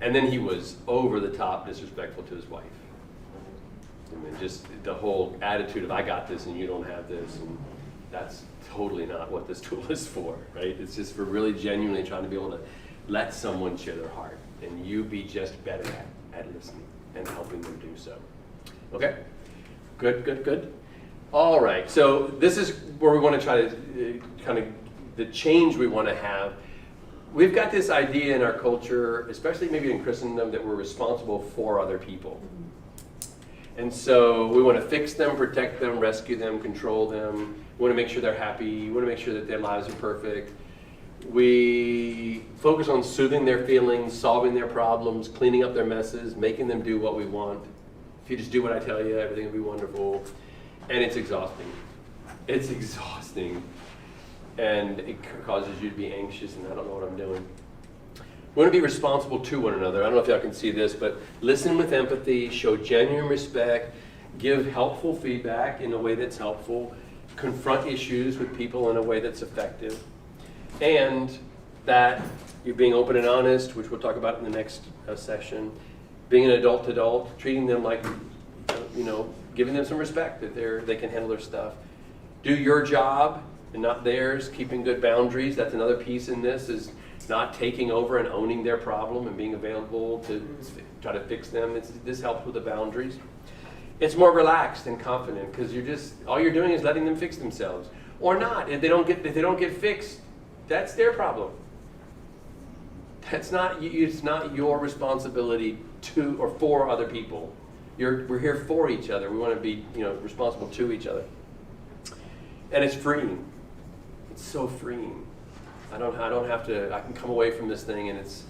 And then he was over the top disrespectful to his wife. I mean, just the whole attitude of I got this and you don't have this, and that's totally not what this tool is for, right? It's just for really genuinely trying to be able to let someone share their heart and you be just better at listening and helping them do so. Okay? Good. All right, so this is where we want to try to kind of the change we want to have. We've got this idea in our culture, especially maybe in Christendom, that we're responsible for other people. And so we want to fix them, protect them, rescue them, control them. We want to make sure they're happy. We want to make sure that their lives are perfect. We focus on soothing their feelings, solving their problems, cleaning up their messes, making them do what we want. If you just do what I tell you, everything will be wonderful. And it's exhausting. It's exhausting. And it causes you to be anxious and I don't know what I'm doing. We want to be responsible to one another. I don't know if y'all can see this, but listen with empathy, show genuine respect, give helpful feedback in a way that's helpful, confront issues with people in a way that's effective, and that you're being open and honest, which we'll talk about in the next session, being an adult to adult, treating them like, giving them some respect, that they can handle their stuff. Do your job and not theirs, keeping good boundaries. That's another piece in this, is not taking over and owning their problem and being available to try to fix them. This helps with the boundaries. It's more relaxed and confident because all you're doing is letting them fix themselves, or not. If they don't get fixed, that's their problem. It's not your responsibility to or for other people. We're here for each other. We want to be responsible to each other, and it's freeing. It's so freeing. I don't have to. I can come away from this thing, and it's.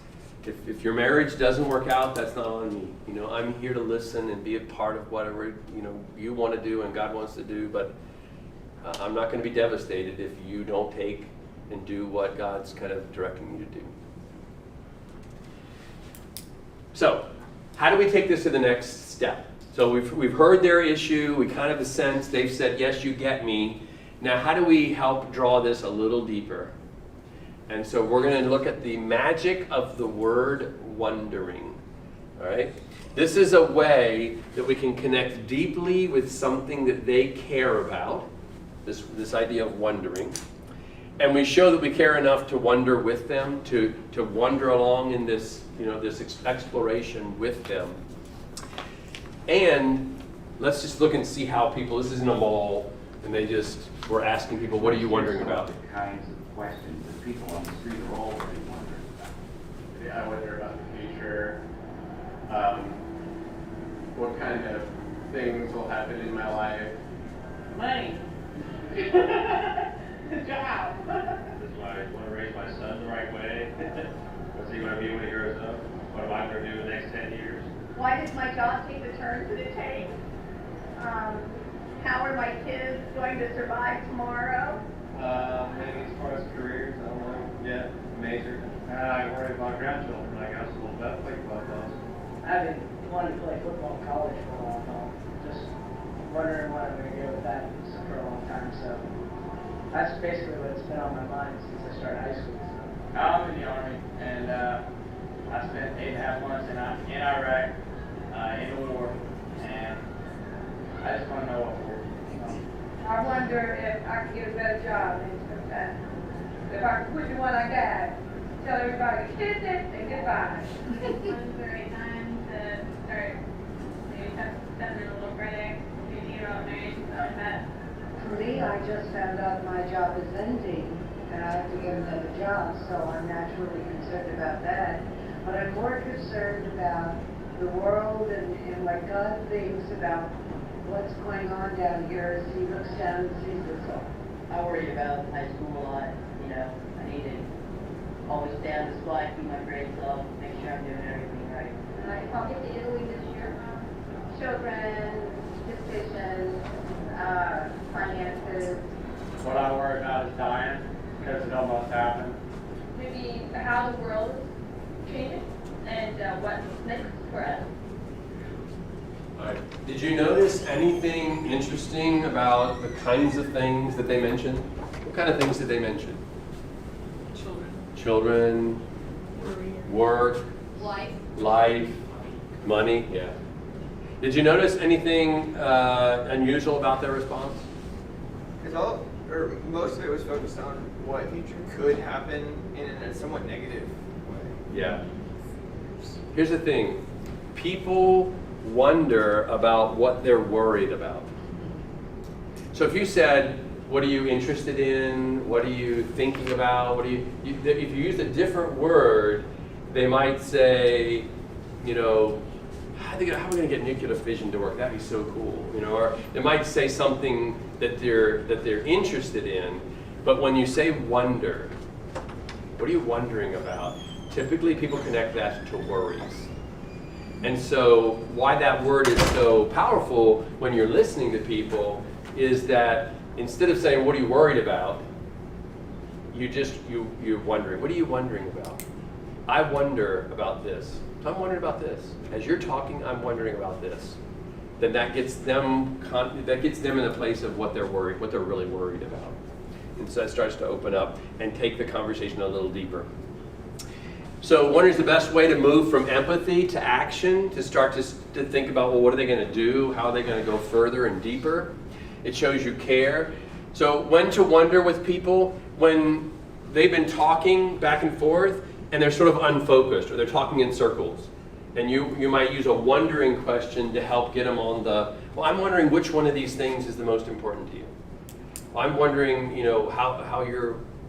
If your marriage doesn't work out, that's not on me. I'm here to listen and be a part of whatever you want to do and God wants to do. But I'm not going to be devastated if you don't take and do what God's kind of directing you to do. So, how do we take this to the next step? So we've heard their issue, we kind of sense, they've said, yes, you get me. Now, how do we help draw this a little deeper? And so we're going to look at the magic of the word wondering. All right? This is a way that we can connect deeply with something that they care about, this idea of wondering. And we show that we care enough to wonder with them, to wander along in this, this exploration with them. And let's just look and see how people, this isn't a mall, and we're asking people, what are you wondering about? The kinds of questions that people on the street are already wondering about. Yeah, I wonder about the future. What kind of things will happen in my life? Money. Good job. Do I want to raise my son the right way? What's he going to be when he grows up? What am I going to do in the next 10 years? Why does my job take the turns that it takes? How are my kids going to survive tomorrow? Maybe as far as careers, I don't know yet. Major. I worry about grandchildren. I got some little bit think about those. I've been wanting to play football in college for a long time. Just wondering what I'm going to do with that for a long time. So that's basically what's been on my mind since I started high school. So. I'm in the Army, and I spent 8.5 months in Iraq, in the war, and I just want to know what war. I wonder if I could get a better job instead of that. If I could quit the one I got, tell everybody kiss it and goodbye. When's the right time to start maybe sending a little critic, thinking about marriage, stuff like that? For me, I just found out my job is ending, and I have to get another job, so I'm naturally concerned about that. But I'm more concerned about the world and what God thinks about what's going on down here as He looks down and sees us all. I worry about high school a lot. I need to always stay on the spot, keep my grades up, make sure I'm doing everything right. I'll get to Italy this year. Children, decisions, finances. What I worry about is dying, because it almost happened. Maybe how the world is changing and what's next for us. Did you notice anything interesting about the kinds of things that they mentioned? What kind of things did they mention? Children, work, life, money, yeah. Did you notice anything unusual about their response? Because most of it was focused on what future could happen in a somewhat negative way. Yeah. Here's the thing. People wonder about what they're worried about. So if you said, what are you interested in? What are you thinking about? If you used a different word, they might say, how are we going to get nuclear fission to work? That'd be so cool. Or they might say something that they're interested in. But when you say wonder, what are you wondering about? Typically, people connect that to worries. And so why that word is so powerful when you're listening to people is that instead of saying, what are you worried about? You're wondering, what are you wondering about? I wonder about this. I'm wondering about this. As you're talking, I'm wondering about this. Then that gets them in a place of what they're really worried about. And so it starts to open up and take the conversation a little deeper. So wondering is the best way to move from empathy to action, to start to think about, well, what are they going to do? How are they going to go further and deeper? It shows you care. So when to wonder with people, when they've been talking back and forth and they're sort of unfocused or they're talking in circles. And you might use a wondering question to help get them on I'm wondering which one of these things is the most important to you. Well, I'm wondering,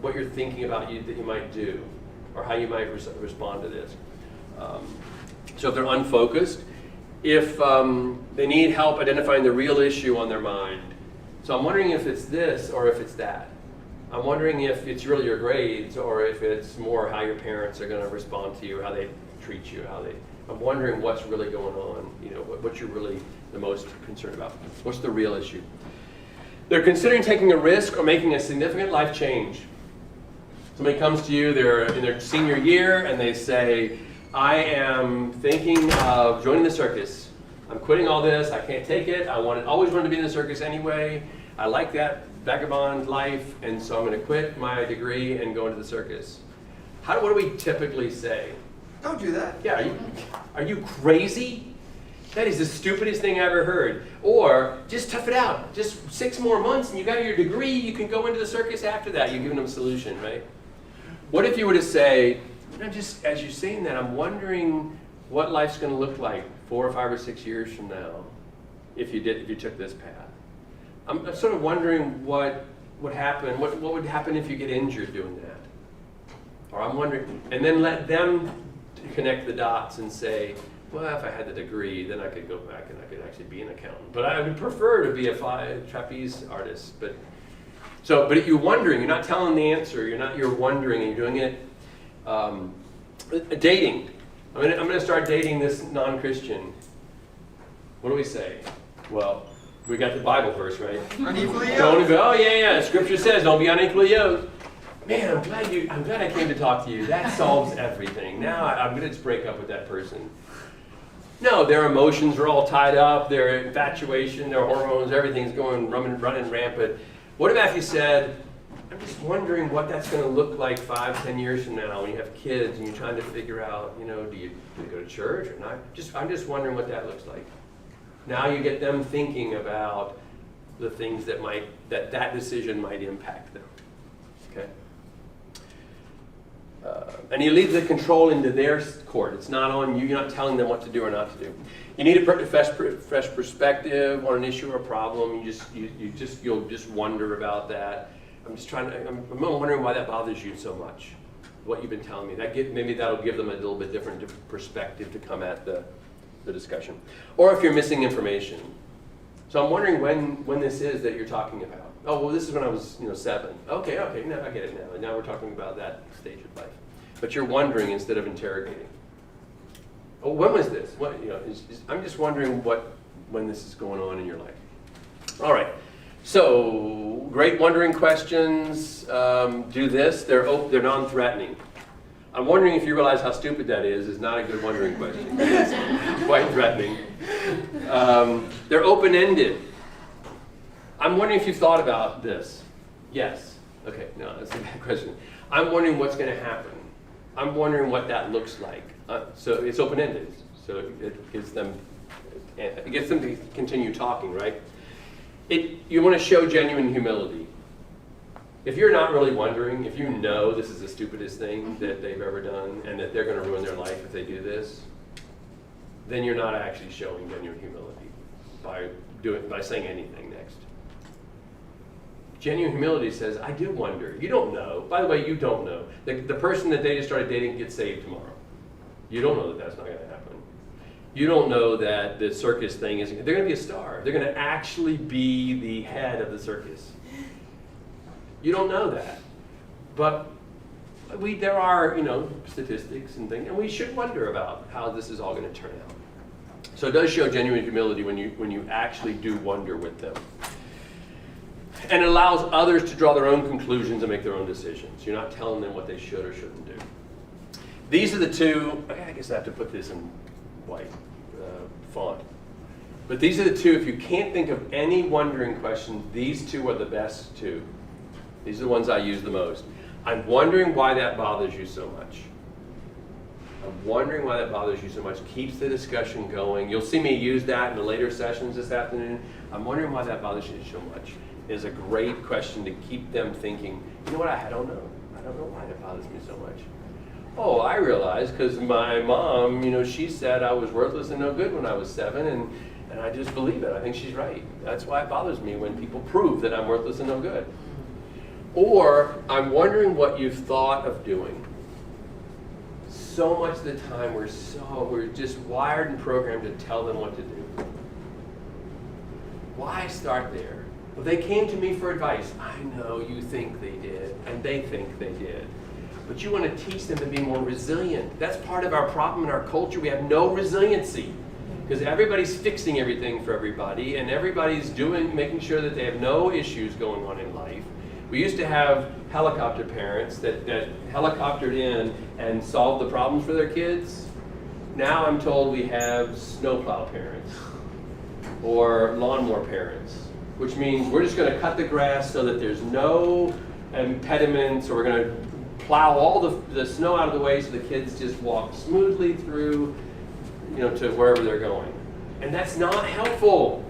what you're thinking about that you might do, or how you might respond to this. So if they're unfocused, if they need help identifying the real issue on their mind. So I'm wondering if it's this or if it's that. I'm wondering if it's really your grades or if it's more how your parents are going to respond to you, how they treat you, I'm wondering what's really going on, what you're really the most concerned about. What's the real issue? They're considering taking a risk or making a significant life change. Somebody comes to you, they're in their senior year, and they say, I am thinking of joining the circus. I'm quitting all this, I can't take it, always wanted to be in the circus anyway. I like that vagabond life, and so I'm going to quit my degree and go into the circus. What do we typically say? Don't do that. Yeah, are you crazy? That is the stupidest thing I ever heard. Or, just tough it out. Just 6 more months and you got your degree, you can go into the circus after that. You're giving them a solution, right? What if you were to say, just as you're saying that, I'm wondering what life's going to look like 4 or 5 or 6 years from now if you took this path. I'm sort of wondering what would happen. What would happen if you get injured doing that? Or I'm wondering, and then let them connect the dots and say, well, if I had the degree, then I could go back and I could actually be an accountant. But I would prefer to be a trapeze artist. But you're wondering. You're not telling the answer. You're wondering, and you're doing it. Dating. I'm going to start dating this non-Christian. What do we say? Well, we got the Bible verse, right? Unequally yoked. Oh yeah. Scripture says, don't be unequally yoked. Man, I'm glad I came to talk to you. That solves everything. Now I'm going to just break up with that person. No, their emotions are all tied up. Their infatuation, their hormones, everything's going running rampant. What if Matthew said, I'm just wondering what that's going to look like 5, 10 years from now when you have kids and you're trying to figure out, do you go to church or not? I'm just wondering what that looks like. Now you get them thinking about the things that decision might impact them. Okay. And you leave the control into their court. It's not on you. You're not telling them what to do or not to do. You need a fresh perspective on an issue or a problem. You'll just wonder about that. I'm wondering why that bothers you so much. What you've been telling me. Maybe that'll give them a little bit different perspective to come at the discussion. Or if you're missing information. So I'm wondering when this is that you're talking about. Oh, well, this is when I was 7. Okay, now I get it now. And now we're talking about that stage of life. But you're wondering instead of interrogating. Oh, when was this? I'm just wondering when this is going on in your life. All right. So, great wondering questions. Do this. They're non-threatening. I'm wondering if you realize how stupid that is not a good wondering question. It's quite threatening. They're open-ended. I'm wondering if you've thought about this. Yes. Okay, no, that's a bad question. I'm wondering what's going to happen. I'm wondering what that looks like. So it's open-ended. So it gets them to continue talking, right? You want to show genuine humility. If you're not really wondering, if you know this is the stupidest thing that they've ever done and that they're going to ruin their life if they do this, then you're not actually showing genuine humility by saying anything next. Genuine humility says, I do wonder. You don't know. By the way, you don't know. The person that they just started dating gets saved tomorrow. You don't know that that's not going to happen. You don't know that the circus thing they're going to be a star. They're going to actually be the head of the circus. You don't know that. But there are, statistics and things, and we should wonder about how this is all going to turn out. So it does show genuine humility when you actually do wonder with them. And it allows others to draw their own conclusions and make their own decisions. You're not telling them what they should or shouldn't do. These are the two, I guess I have to put this in white font. But these are the two, if you can't think of any wondering questions, these two are the best two. These are the ones I use the most. I'm wondering why that bothers you so much. I'm wondering why that bothers you so much. Keeps the discussion going. You'll see me use that in the later sessions this afternoon. I'm wondering why that bothers you so much. Is a great question to keep them thinking, you know what, I don't know. I don't know why that bothers me so much. Oh, I realize because my mom, she said I was worthless and no good when I was 7, and I just believe it. I think she's right. That's why it bothers me when people prove that I'm worthless and no good. Or I'm wondering what you've thought of doing. So much of the time we're just wired and programmed to tell them what to do. Why start there? Well, they came to me for advice. I know you think they did, and they think they did. But you want to teach them to be more resilient. That's part of our problem in our culture. We have no resiliency because everybody's fixing everything for everybody, and everybody's making sure that they have no issues going on in life. We used to have helicopter parents that helicoptered in and solved the problems for their kids. Now I'm told we have snowplow parents or lawnmower parents, which means we're just going to cut the grass so that there's no impediments, or we're going to plow all the snow out of the way so the kids just walk smoothly through, to wherever they're going. And that's not helpful.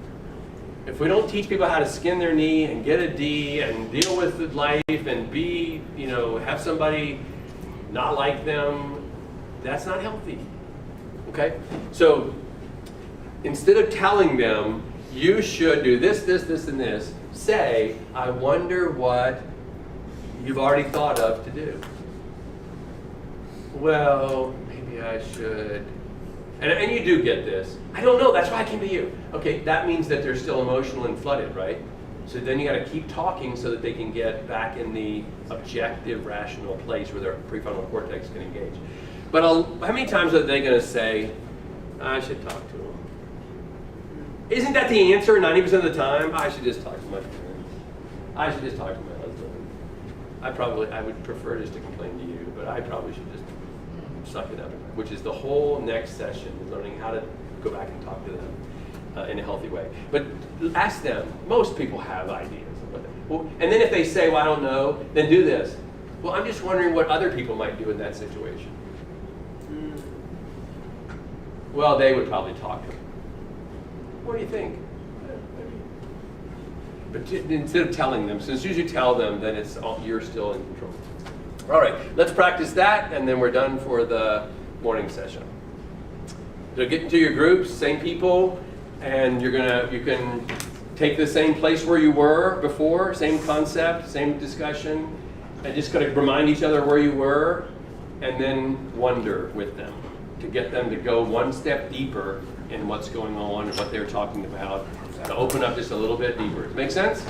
If we don't teach people how to skin their knee and get a D and deal with life and be, have somebody not like them, that's not healthy. Okay? So instead of telling them, you should do this, this, this, and this, say, I wonder what you've already thought of to do. Well, maybe I should. And you do get this. I don't know, that's why I came to you. Okay, that means that they're still emotional and flooded, right? So then you got to keep talking so that they can get back in the objective, rational place where their prefrontal cortex can engage. But how many times are they going to say, I should talk to him? Isn't that the answer 90% of the time? I should just talk to my parents. I should just talk to my husband. I would prefer just to complain to you, but I probably should just suck it up, which is the whole next session, learning how to go back and talk to them in a healthy way. But ask them. Most people have ideas. And then if they say, well, I don't know, then do this. Well, I'm just wondering what other people might do in that situation. Well, they would probably talk to them. What do you think? But instead of telling them, so as soon as you tell them, then you're still in control. All right, let's practice that, and then we're done for the morning session. So get into your groups, same people, and you can take the same place where you were before, same concept, same discussion, and just kind of remind each other where you were, and then wonder with them to get them to go one step deeper in what's going on and what they're talking about, to open up just a little bit deeper. Make sense?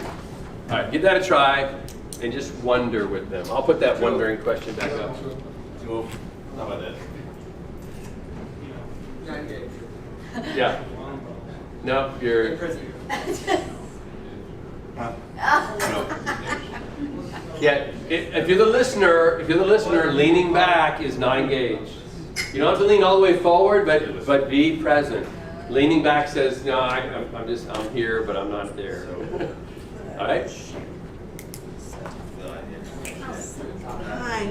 All right, give that a try and just wonder with them. I'll put that wondering question back up. How about that? Yeah. No, you're. Yeah, if you're the listener, leaning back is not engaged. You don't have to lean all the way forward, but be present. Leaning back says, no, I'm here, but I'm not there. All right? Hi.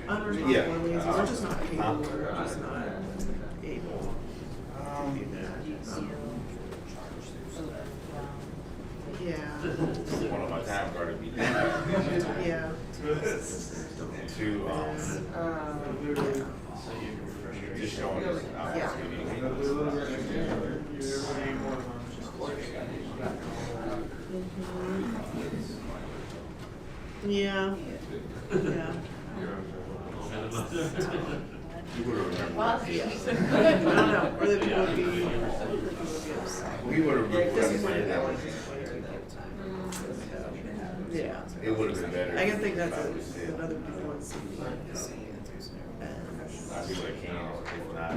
Unresponsible, we're just not capable, we're just not able to do that. Yeah. One of my time card would be Yeah. just showing us Yeah. Yeah. You would have remembered. Yes. I don't know. Or the people would be upset. We would have remembered that one. Yeah. It would have been better. I can think that's another people want to see. I see what I can, if not.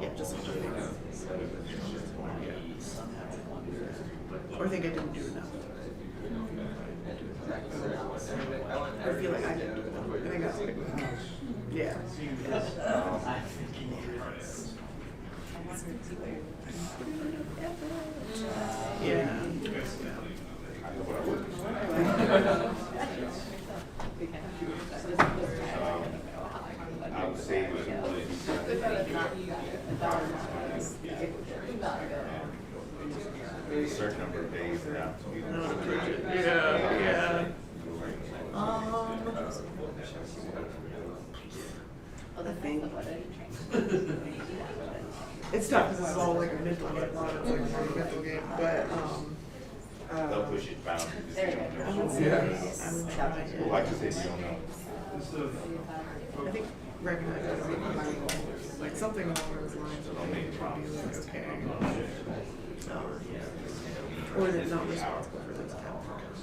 Yeah, just or think I didn't do enough. I feel like I didn't do enough. I think I was like, yeah. Yeah. I would say it was A certain number of days now. Yeah. I think it's tough because it's all like a mental game. A lot of it's like a mental game, but They'll push it boundaries. I would say I would try it. Well, like I said, you don't know. I think recognize like something along those lines of like it would be like okay, or they're not responsible for those outcomes.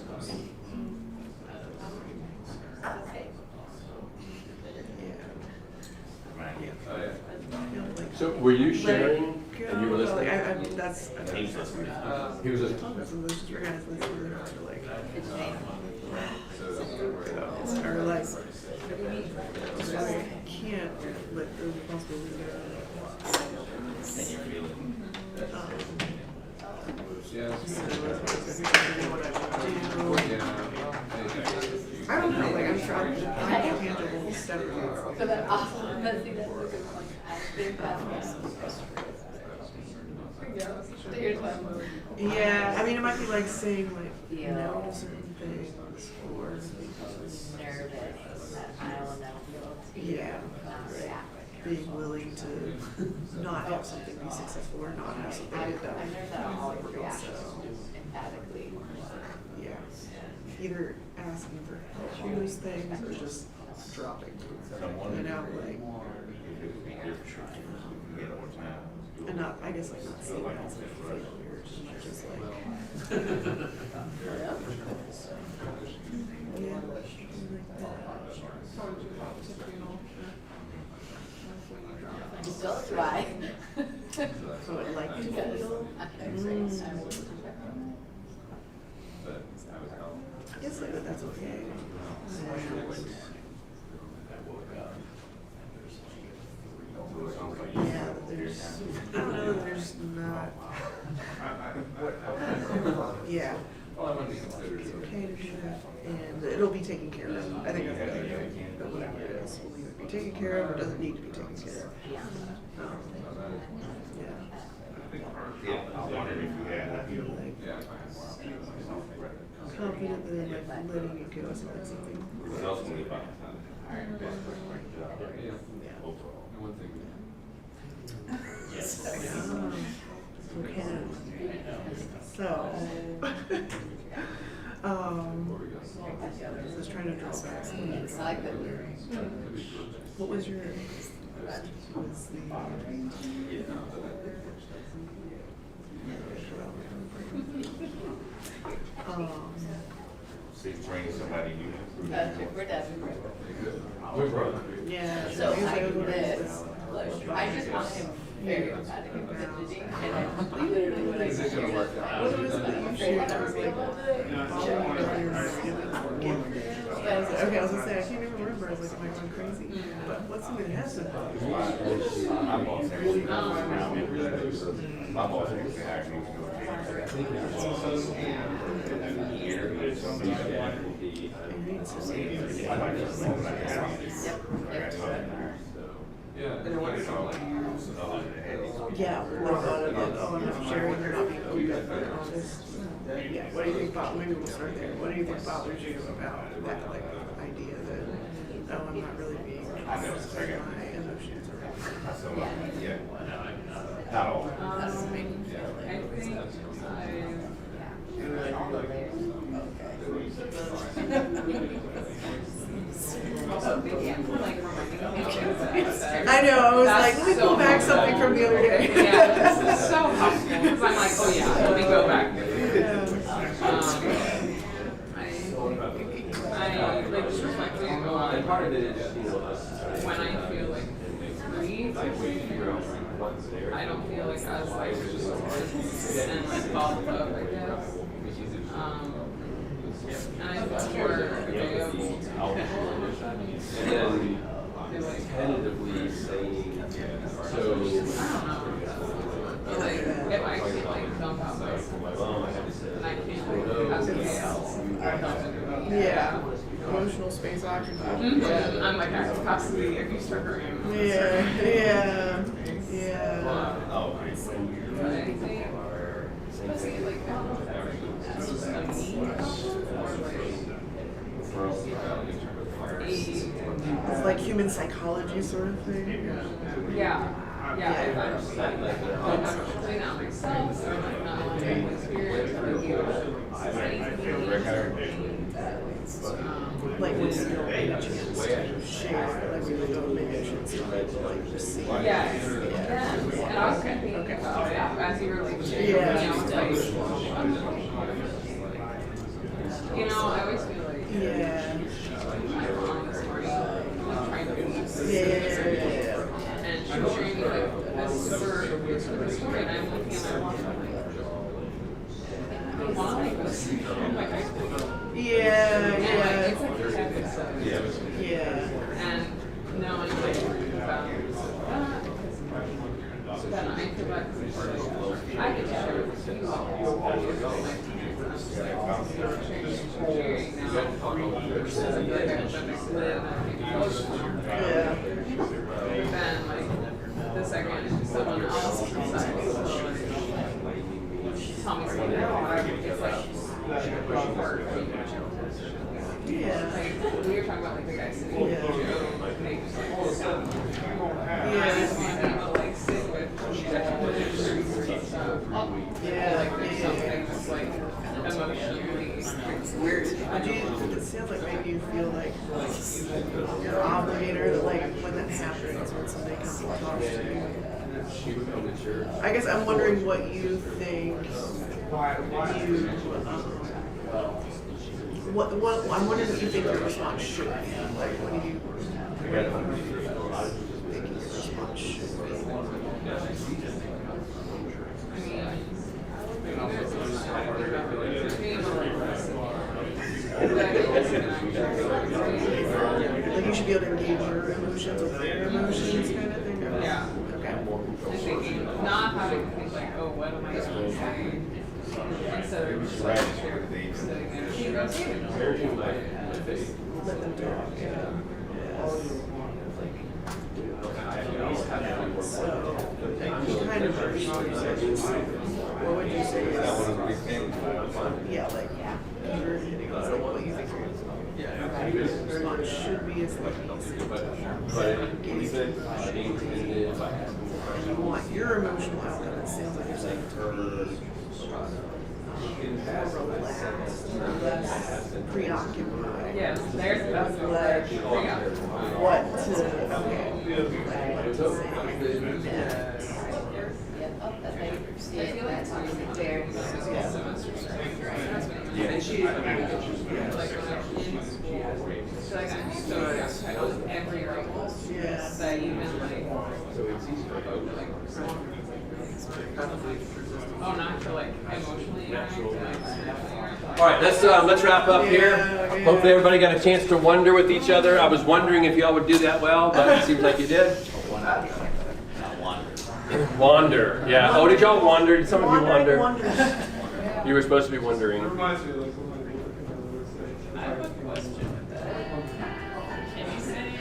So were you sharing and you were listening? I mean, that's. He was listening. He was listening. Just recognize it's really hard to like. Or like, so I can't let the responsibility I don't know, like I'm trying to find tangible steps. So that's awesome. That's a good point. I think that's yeah, I mean, it might be like saying like no to certain things or nervous that I will never be able to yeah, being willing to not have something be successful or not have something get done. I've learned that all of reactions emphatically. Yeah, either asking for help on those things or just dropping, you know, like. And not, I guess, like not seeing that as like a failure, just like. Yeah. So do I. So I'd like to feel. I guess like that's okay. Yeah, there's, I don't know, there's not. Yeah. It's okay to do that, and it'll be taken care of. I think that's the thing, but whatever it is, will either be taken care of or doesn't need to be taken care of. Yeah. Yeah, I wondered if you had. I feel like confident that like letting it go is like something. What else can we find? Okay. So, I was trying to draw back some of your. I like that. What was your? Was the. So you train somebody new. We're done. Yeah. So I do this. I just want him very emphatic and fidgety, and I literally what I Is it gonna work out? What was it that you shared? I was like, okay, I was gonna say, I can't even remember. I was like, am I going crazy? But what's something that has My boss actually my boss actually hired me he interviewed somebody yeah, like oh, I'm not sharing, you're not being open, and all this. Yeah, what do you think about, maybe we'll start there. What do you think bothers you about that, like, idea that, oh, I'm not really being honest with my emotions or yeah. Not all. I think I know, I was like, let me pull back something from the other day. Yeah, this is so helpful, because I'm like, oh yeah, let me go back. I like just reflecting on part of it is, when I feel like grief, I don't feel like as like resourced and like thought of, I guess. And I feel more available to and then tentatively saying, so. I don't know. Like, if I can like dump out my and I can't like as a yeah, emotional space occupied. I'm like at capacity if you start hurting. Yeah, yeah, yeah. It's like human psychology sort of thing. Yeah. If I'm just like doing that myself, so I'm like not letting the experience Like when you don't get a chance to share, like we would go maybe I should start like just see. Yes. And I was thinking about it as you were like sharing, I was like, you know, I always feel like I'm on the story, like trying to be and she was sharing me like a super story, and I'm looking at my watch, and I'm like, I want to go see my high school. And like, it's like a heavy stuff. And knowing like about that, then I feel like I could share with you all sharing now. I feel like I've understood it, and I think then like the second someone else decides to tell me something wrong, it's like hard. Like we were talking about like the guy sitting in the show, like they just like hold stuff. I just want to be able to like sit with stuff. Like there's something that's like emotionally weird. It sounds like maybe you feel like you're obligated, like when that happens, when somebody comes and talks to you. I guess I'm wondering what you think what I'm wondering what you think your response should be. Like what do you think your response should be? Like you should be able to engage your emotions with their emotions kind of thing? Yeah. Okay. And thinking, not having to think like, oh, what am I going to say? Instead of just like sitting there, she goes, let them talk. So, kind of what would you say is, like, you're hitting us, like, what you think your response should be is like, you want your emotional outcome, it sounds like you're saying, more relaxed, less preoccupied. Yes, there's the best word. What to say. And she, like when I'm in school, like I'm so satisfied with every wrinkle. That even like, oh, not for like emotionally. All right, let's wrap up here. Hopefully everybody got a chance to wander with each other. I was wondering if y'all would do that well, but it seems like you did. Wander. Yeah. Oh, did y'all wander? Did some of you wander? You were supposed to be wondering. It reminds me of like I have a question with that. Can you say?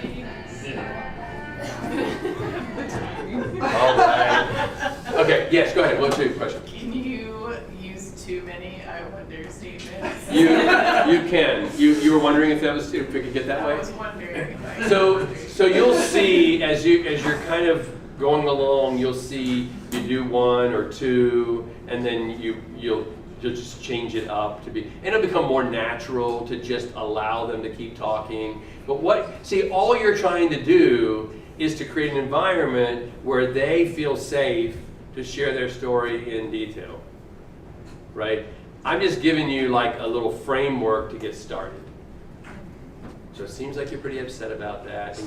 All right. Okay. Yes. Go ahead. What's your question? Can you use too many I wonder statements? You can. You were wondering if we could get that way. I was wondering. So you'll see as you're kind of going along, you'll see you do one or two, and then you'll just change it up to be, and it'll become more natural to just allow them to keep talking. But all you're trying to do is to create an environment where they feel safe to share their story in detail, right? I'm just giving you like a little framework to get started. So it seems like you're pretty upset about that.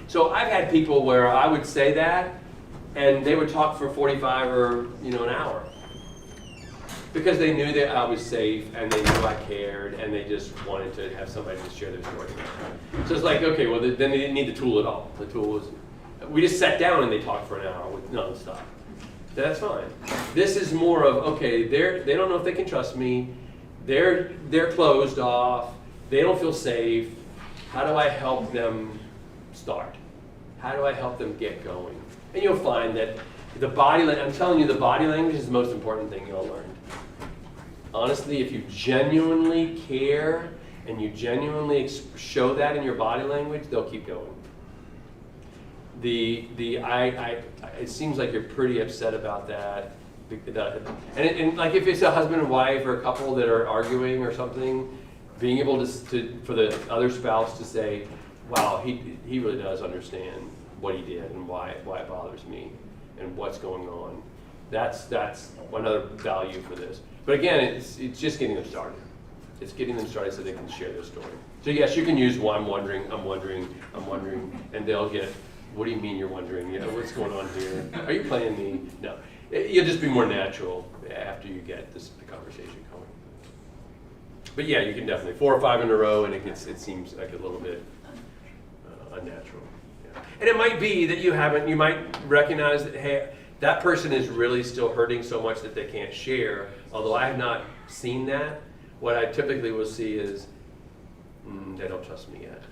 So I've had people where I would say that, and they would talk for 45 or an hour. Because they knew that I was safe, and they knew I cared, and they just wanted to have somebody to share their story. So it's like, okay, well then they didn't need the tool at all. The tool was, we just sat down and they talked for an hour with nonstop. That's fine. This is more of, okay, they don't know if they can trust me. They're closed off. They don't feel safe. How do I help them start? How do I help them get going? And you'll find that I'm telling you, the body language is the most important thing you'll learn. Honestly, if you genuinely care and you genuinely show that in your body language, they'll keep going. It seems like you're pretty upset about that. And like if it's a husband and wife or a couple that are arguing or something, being able to for the other spouse to say, wow, he really does understand what he did and why it bothers me and what's going on. That's another value for this. But again, it's just getting them started. It's getting them started so they can share their story. So yes, you can use, well, I'm wondering, and they'll get, what do you mean you're wondering? You know, what's going on here? Are you playing me? No. You'll just be more natural after you get the conversation going. But yeah, you can definitely 4 or 5 in a row, and it seems like a little bit unnatural. Yeah. And it might be that you might recognize that, hey, that person is really still hurting so much that they can't share. Although I have not seen that, what I typically will see is, they don't trust me yet.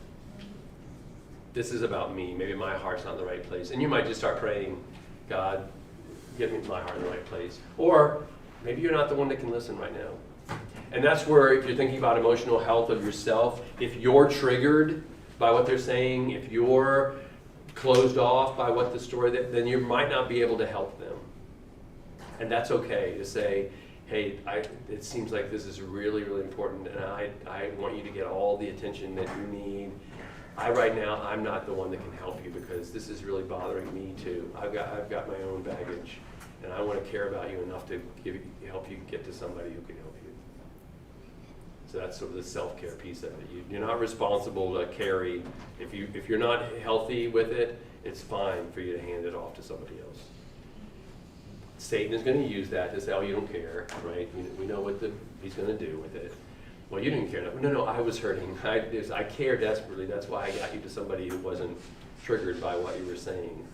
This is about me. Maybe my heart's not in the right place. And you might just start praying, God, get me my heart in the right place. Or maybe you're not the one that can listen right now. And that's where, if you're thinking about emotional health of yourself, if you're triggered by what they're saying, if you're closed off by what the story, then you might not be able to help them. And that's okay to say, hey, it seems like this is really, really important, and I want you to get all the attention that you need. Right now, I'm not the one that can help you because this is really bothering me too. I've got my own baggage, and I want to care about you enough to help you get to somebody who can help you. So that's sort of the self-care piece of it. You're not responsible to carry. If you're not healthy with it, it's fine for you to hand it off to somebody else. Satan is going to use that to say, oh, you don't care, right? We know what he's going to do with it. Well, you didn't care. No, I was hurting. I care desperately. That's why I got you to somebody who wasn't triggered by what you were saying.